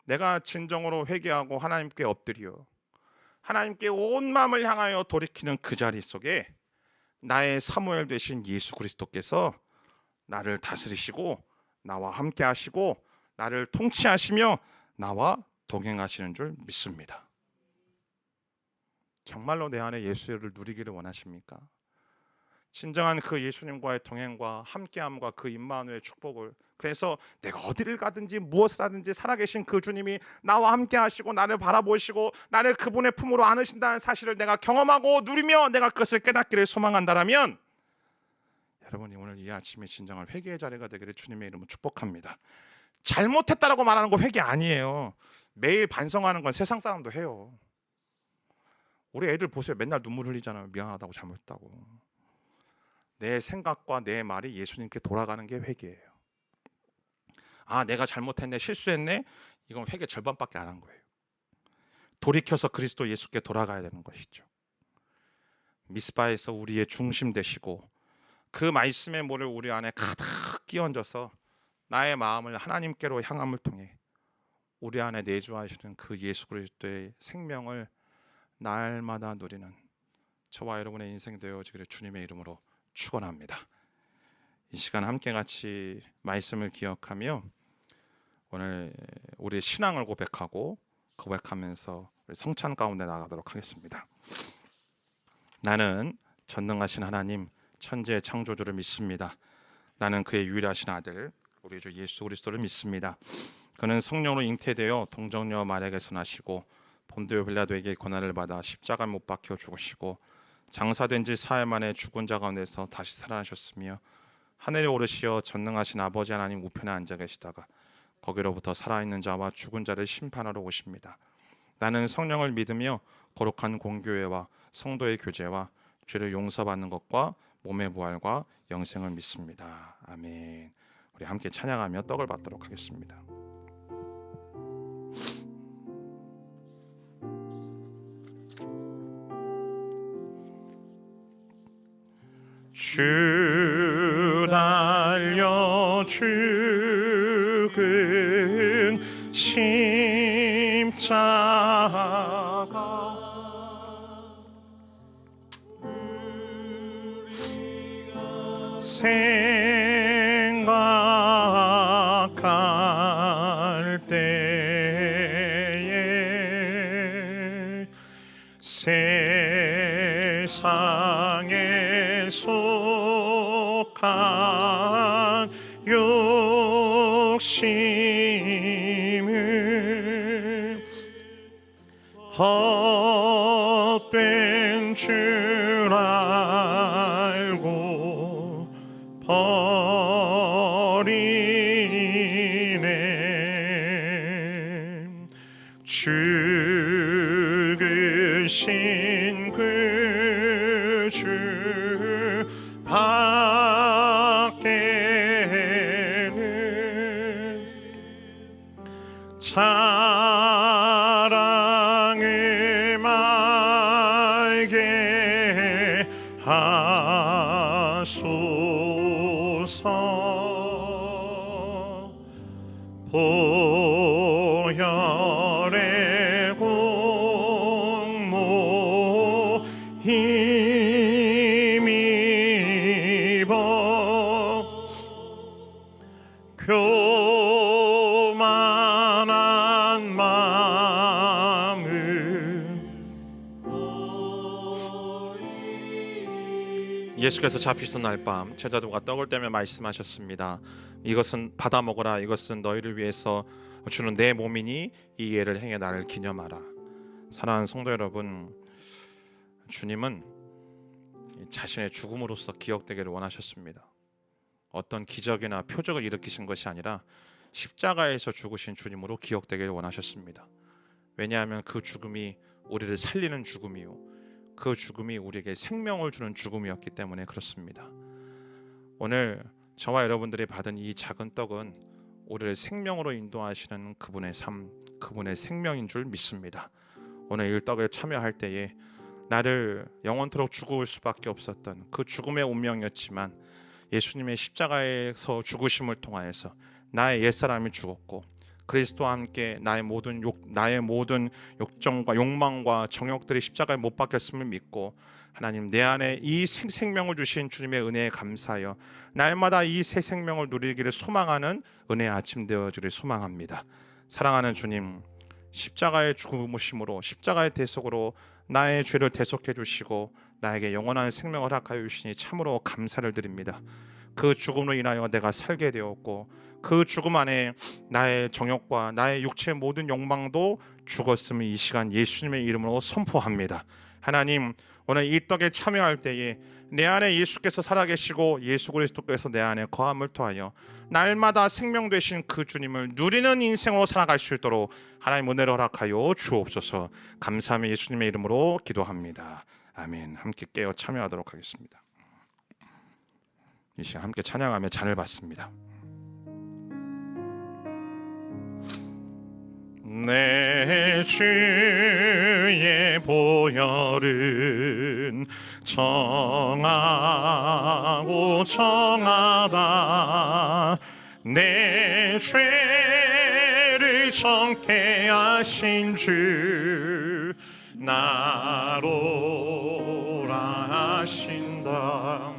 내가 진정으로 회개하고 하나님께 엎드려 하나님께 온 마음을 향하여 돌이키는 그 자리 속에 나의 사무엘 되신 예수 그리스도께서 나를 다스리시고 나와 함께 하시고 나를 통치하시며 나와 동행하시는 줄 믿습니다. 정말로 내 안에 예수를 누리기를 원하십니까? 진정한 그 예수님과의 동행과 함께함과 그 임마누엘의 축복을, 그래서 내가 어디를 가든지 무엇을 하든지 살아계신 그 주님이 나와 함께 하시고 나를 바라보시고 나를 그분의 품으로 안으신다는 사실을 내가 경험하고 누리며 내가 그것을 깨닫기를 소망한다라면 여러분이 오늘 이 아침에 진정한 회개의 자리가 되기를 주님의 이름으로 축복합니다. 잘못했다라고 말하는 거 회개 아니에요. 매일 반성하는 건 세상 사람도 해요. 우리 애들 보세요. 맨날 눈물 흘리잖아요. 미안하다고 잘못했다고. 내 생각과 내 말이 예수님께 돌아가는 게 회개예요. 아, 내가 잘못했네, 실수했네. 이건 회개 절반밖에 안 한 거예요. 돌이켜서 그리스도 예수께 돌아가야 되는 것이죠. 미스바에서 우리의 중심 되시고 그 말씀의 물을 우리 안에 가득 끼얹어서 나의 마음을 하나님께로 향함을 통해 우리 안에 내주하시는 그 예수 그리스도의 생명을 날마다 누리는 저와 여러분의 인생 되어지기를 주님의 이름으로 축원합니다. 이 시간 함께 같이 말씀을 기억하며 오늘 우리의 신앙을 고백하면서 우리 성찬 가운데 나가도록 하겠습니다. 나는 전능하신 하나님 천지의 창조주를 믿습니다. 나는 그의 유일하신 아들 우리 주 예수 그리스도를 믿습니다. 그는 성령으로 잉태되어 동정녀 마리아에게서 나시고 본디오 빌라도에게 고난을 받아 십자가에 못 박혀 죽으시고 장사된 지 사흘 만에 죽은 자 가운데서 다시 살아나셨으며 하늘에 오르시어 전능하신 아버지 하나님 우편에 앉아 계시다가 거기로부터 살아있는 자와 죽은 자를 심판하러 오십니다. 나는 성령을 믿으며 거룩한 공교회와 성도의 교제와 죄를 용서받는 것과 몸의 부활과 영생을 믿습니다. 아멘. 우리 함께 찬양하며 떡을 받도록 하겠습니다. 주 달려 죽은 십자가 생각할 때에 세상에 속한 욕심을 헛된 줄 알고 버리네. 죽으신 그 주 밖에는 사랑을 말게 하소서. 보혈의 공모 힘입어 교만한 마음을 예수께서 잡히시던 날 밤 제자들과 떡을 떼며 말씀하셨습니다. 이것은 받아 먹어라. 이것은 너희를 위해서 주는 내 몸이니 이 예를 행해 나를 기념하라. 사랑하는 성도 여러분, 주님은 자신의 죽음으로써 기억되기를 원하셨습니다. 어떤 기적이나 표적을 일으키신 것이 아니라 십자가에서 죽으신 주님으로 기억되기를 원하셨습니다. 왜냐하면 그 죽음이 우리를 살리는 죽음이요, 그 죽음이 우리에게 생명을 주는 죽음이었기 때문에 그렇습니다. 오늘 저와 여러분들이 받은 이 작은 떡은 우리를 생명으로 인도하시는 그분의 삶, 그분의 생명인 줄 믿습니다. 오늘 이 떡에 참여할 때에 나를 영원토록 죽을 수밖에 없었던 그 죽음의 운명이었지만 예수님의 십자가에서 죽으심을 통하여서 나의 옛사람이 죽었고 그리스도와 함께 나의 모든 욕정과 욕망과 정욕들이 십자가에 못 박혔음을 믿고 하나님 내 안에 이 생명을 주신 주님의 은혜에 감사하여 날마다 이 새 생명을 누리기를 소망하는 은혜의 아침 되어지기를 소망합니다. 사랑하는 주님, 십자가의 죽으심으로 십자가의 대속으로 나의 죄를 대속해 주시고 나에게 영원한 생명을 허락하여 주시니 참으로 감사를 드립니다. 그 죽음으로 인하여 내가 살게 되었고 그 죽음 안에 나의 정욕과 나의 육체의 모든 욕망도 죽었음을 이 시간 예수님의 이름으로 선포합니다. 하나님, 오늘 이 떡에 참여할 때에 내 안에 예수께서 살아계시고 예수 그리스도께서 내 안에 거함을 통하여 날마다 생명 되신 그 주님을 누리는 인생으로 살아갈 수 있도록 하나님 은혜를 허락하여 주옵소서. 감사하며 예수님의 이름으로 기도합니다. 아멘. 함께 깨어 참여하도록 하겠습니다. 이 시간 함께 찬양하며 잔을 받습니다. 내 주의 보혈은 정하고 정하다. 내 죄를 정케 하신 주 나로라 하신다.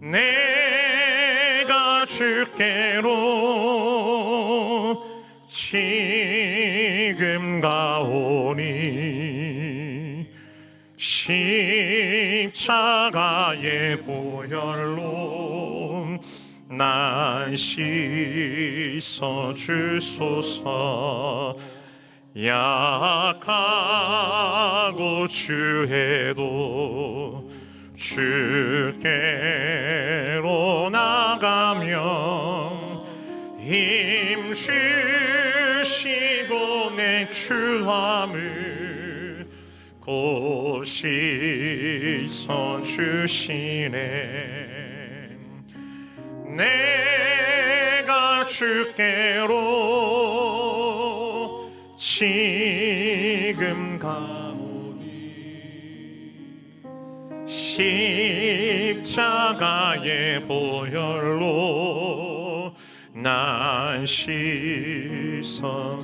내가 주께로 지금 가오니 십자가의 보혈로 날 씻어 주소서. 약하고 주해도 주께로 나가면 힘 주시고 내 추함을 곧 씻어 주시네. 내가 주께로 지금 가오니 십자가의 보혈로 날 씻어.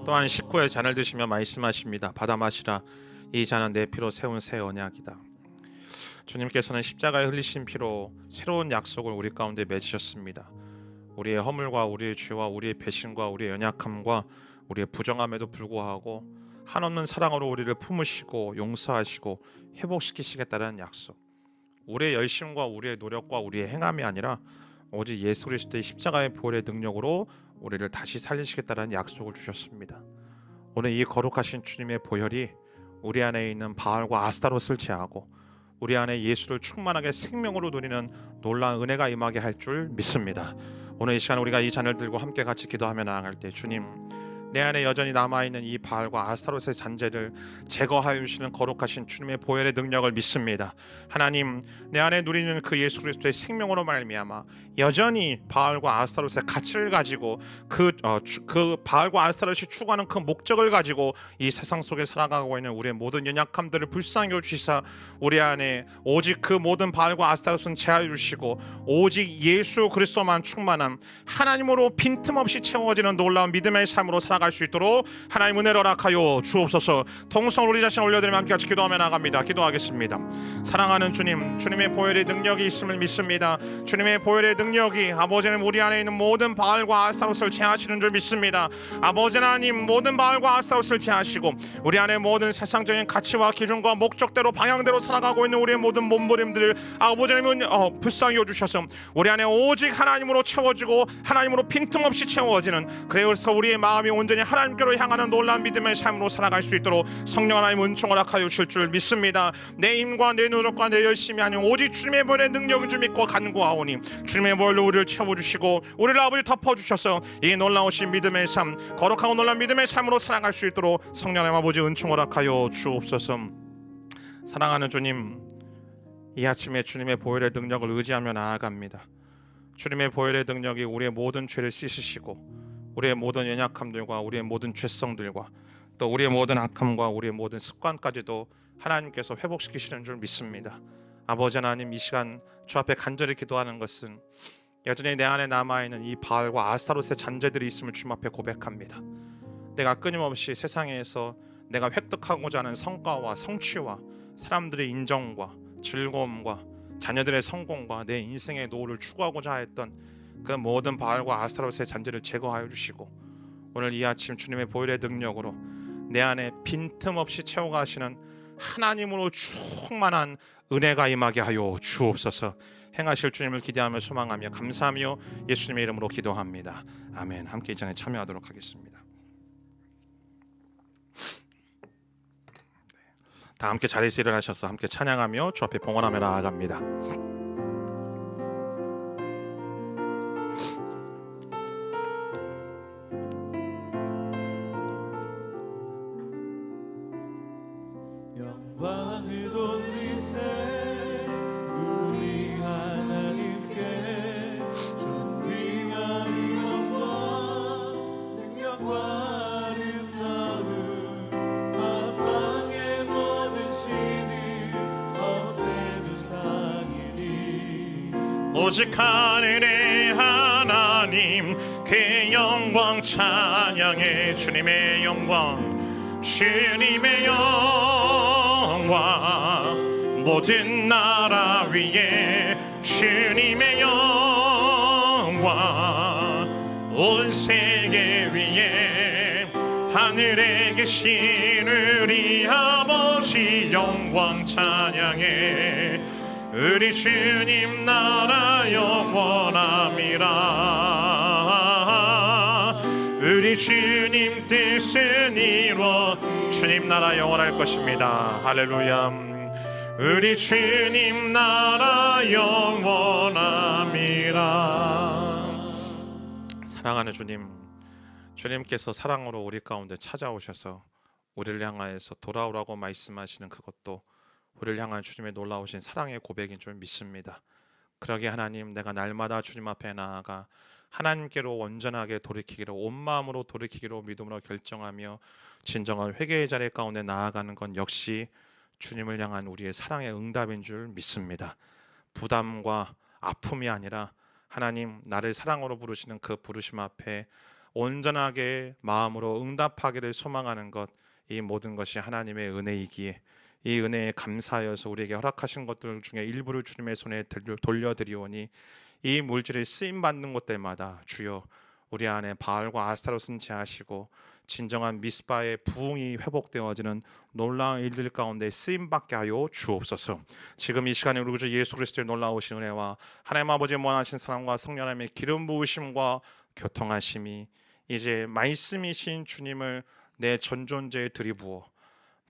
또한 식후에 잔을 드시며 말씀하십니다. 받아 마시라. 이 잔은 내 피로 세운 새 언약이다. 주님께서는 십자가에 흘리신 피로 새로운 약속을 우리 가운데 맺으셨습니다. 우리의 허물과 우리의 죄와 우리의 배신과 우리의 연약함과 우리의 부정함에도 불구하고 한없는 사랑으로 우리를 품으시고 용서하시고 회복시키시겠다는 약속. 우리의 열심과 우리의 노력과 우리의 행함이 아니라 오직 예수 그리스도의 십자가의 보혈의 능력으로 우리를 다시 살리시겠다는 약속을 주셨습니다. 오늘 이 거룩하신 주님의 보혈이 우리 안에 있는 바알과 아스타롯을 제하고 우리 안에 예수를 충만하게 생명으로 누리는 놀라운 은혜가 임하게 할 줄 믿습니다. 오늘 이 시간 우리가 이 잔을 들고 함께 같이 기도하며 나아갈 때, 주님, 내 안에 여전히 남아있는 이 바알과 아스타롯의 잔재를 제거하여 주시는 거룩하신 주님의 보혈의 능력을 믿습니다. 하나님, 내 안에 누리는 그 예수 그리스도의 생명으로 말미암아 여전히 바알과 아스타롯의 가치를 가지고 그 바알과 아스타롯이 추구하는 그 목적을 가지고 이 세상 속에 살아가고 있는 우리의 모든 연약함들을 불쌍히 여주시사 우리 안에 오직 그 모든 바알과 아스타롯은 제하여 주시고 오직 예수 그리스도만 충만한 하나님으로 빈틈없이 채워지는 놀라운 믿음의 삶으로 살아갈 수 있도록 하나님 은혜를 허락하여 주옵소서. 통성을 우리 자신 올려드리며 함께 같이 기도하며 나갑니다. 기도하겠습니다. 사랑하는 주님, 주님의 보혈의 능력이 있음을 믿습니다. 주님의 보혈의 능력이 아버지는 우리 안에 있는 모든 바알과 아스타롯을 제하시는 줄 믿습니다. 아버지 하나님, 모든 바알과 아스타롯을 제하시고 우리 안에 모든 세상적인 가치와 기준과 목적대로 방향대로 살아가고 있는 우리의 모든 몸부림들을 아버지 하나님은 불쌍히 여주셔서 우리 안에 오직 하나님으로 채워지고 하나님으로 빈틈없이 채워지는, 그래서 우리의 마음이 온전히 하나님께로 향하는 놀라운 믿음의 삶으로 살아갈 수 있도록 성령 하나님 은총을 허락하여 주실 줄 믿습니다. 내 힘과 내 노력과 내 열심이 아닌 오직 주님의 보혈의 능력인 줄 믿고 간구하오니 주님의 보혈로 우리를 채워주시고 우리를 아버지 덮어주셔서 이 놀라우신 믿음의 삶, 거룩하고 놀라운 믿음의 삶으로 살아갈 수 있도록 성령 하나님 아버지 은총을 허락하여 주옵소서. 사랑하는 주님, 이 아침에 주님의 보혈의 능력을 의지하며 나아갑니다. 주님의 보혈의 능력이 우리의 모든 죄를 씻으시고 우리의 모든 연약함들과 우리의 모든 죄성들과 또 우리의 모든 악함과 우리의 모든 습관까지도 하나님께서 회복시키시는 줄 믿습니다. 아버지 하나님, 이 시간 주 앞에 간절히 기도하는 것은 여전히 내 안에 남아있는 이 바알과 아스타롯의 잔재들이 있음을 주님 앞에 고백합니다. 내가 끊임없이 세상에서 내가 획득하고자 하는 성과와 성취와 사람들의 인정과 즐거움과 자녀들의 성공과 내 인생의 노를 추구하고자 했던 그 모든 바알과 아스타롯의 잔재를 제거하여 주시고 오늘 이 아침 주님의 보혈의 능력으로 내 안에 빈틈없이 채워가시는 하나님으로 충만한 은혜가 임하게 하여 주옵소서. 행하실 주님을 기대하며 소망하며 감사하며 예수님의 이름으로 기도합니다. 아멘. 함께 이 잔에 참여하도록 하겠습니다. 다 함께 자리에서 일어나셔서 함께 찬양하며 주 앞에 봉헌하며 나아갑니다. 영광을 돌리세 우리 하나님께 존귀함이 없던 능력과 아름다움 만방의 모든 신이 헛되도 상이니 오직 하늘의 하나님 그 영광 찬양해. 주님의 영광, 주님의 영광, 모든 나라 위에 주님의 영광, 온 세계 위에 하늘에 계신 우리 아버지 영광 찬양해. 우리 주님 나라 영원함이라. 우리 주님 뜻은 이루어 주님 나라 영원할 것입니다. 할렐루야. 우리 주님 나라 영원함이라. 사랑하는 주님, 주님께서 사랑으로 우리 가운데 찾아오셔서 우리를 향하여서 돌아오라고 말씀하시는 그것도 우리를 향한 주님의 놀라우신 사랑의 고백인 줄 믿습니다. 그러게 하나님, 내가 날마다 주님 앞에 나아가 하나님께로 온전하게 돌이키기로, 온 마음으로 돌이키기로 믿음으로 결정하며 진정한 회개의 자리 가운데 나아가는 건 역시 주님을 향한 우리의 사랑의 응답인 줄 믿습니다. 부담과 아픔이 아니라 하나님, 나를 사랑으로 부르시는 그 부르심 앞에 온전하게 마음으로 응답하기를 소망하는 것, 이 모든 것이 하나님의 은혜이기에 이 은혜에 감사하여서 우리에게 허락하신 것들 중에 일부를 주님의 손에 돌려드리오니 이 물질을 쓰임받는 곳들마다 주여 우리 안에 바알과 아스타롯은 제하시고 진정한 미스바의 부흥이 회복되어지는 놀라운 일들 가운데 쓰임받게 하여 주옵소서. 지금 이 시간에 우리 주 예수 그리스도의 놀라우신 은혜와 하나님 아버지의 원하신 사랑과 성령 하나님의 기름 부으심과 교통하심이 이제 말씀이신 주님을 내 전 존재에 들이부어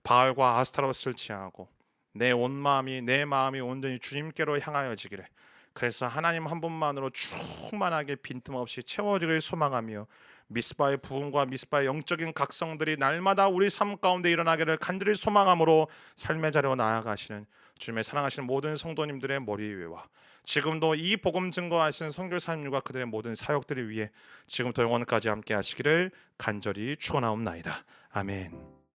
바알과 아스타로스를 지향하고 내 마음이 온전히 주님께로 향하여지기를, 그래서 하나님 한 분만으로 충만하게 빈틈없이 채워지길 소망하며 미스바의 부흥과 미스바의 영적인 각성들이 날마다 우리 삶 가운데 일어나기를 간절히 소망함으로 삶의 자리로 나아가시는 주님의 사랑하시는 모든 성도님들의 머리 위와 지금도 이 복음 증거하시는 선교사님과 그들의 모든 사역들을 위해 지금부터 영원까지 함께 하시기를 간절히 축원하옵나이다. 아멘.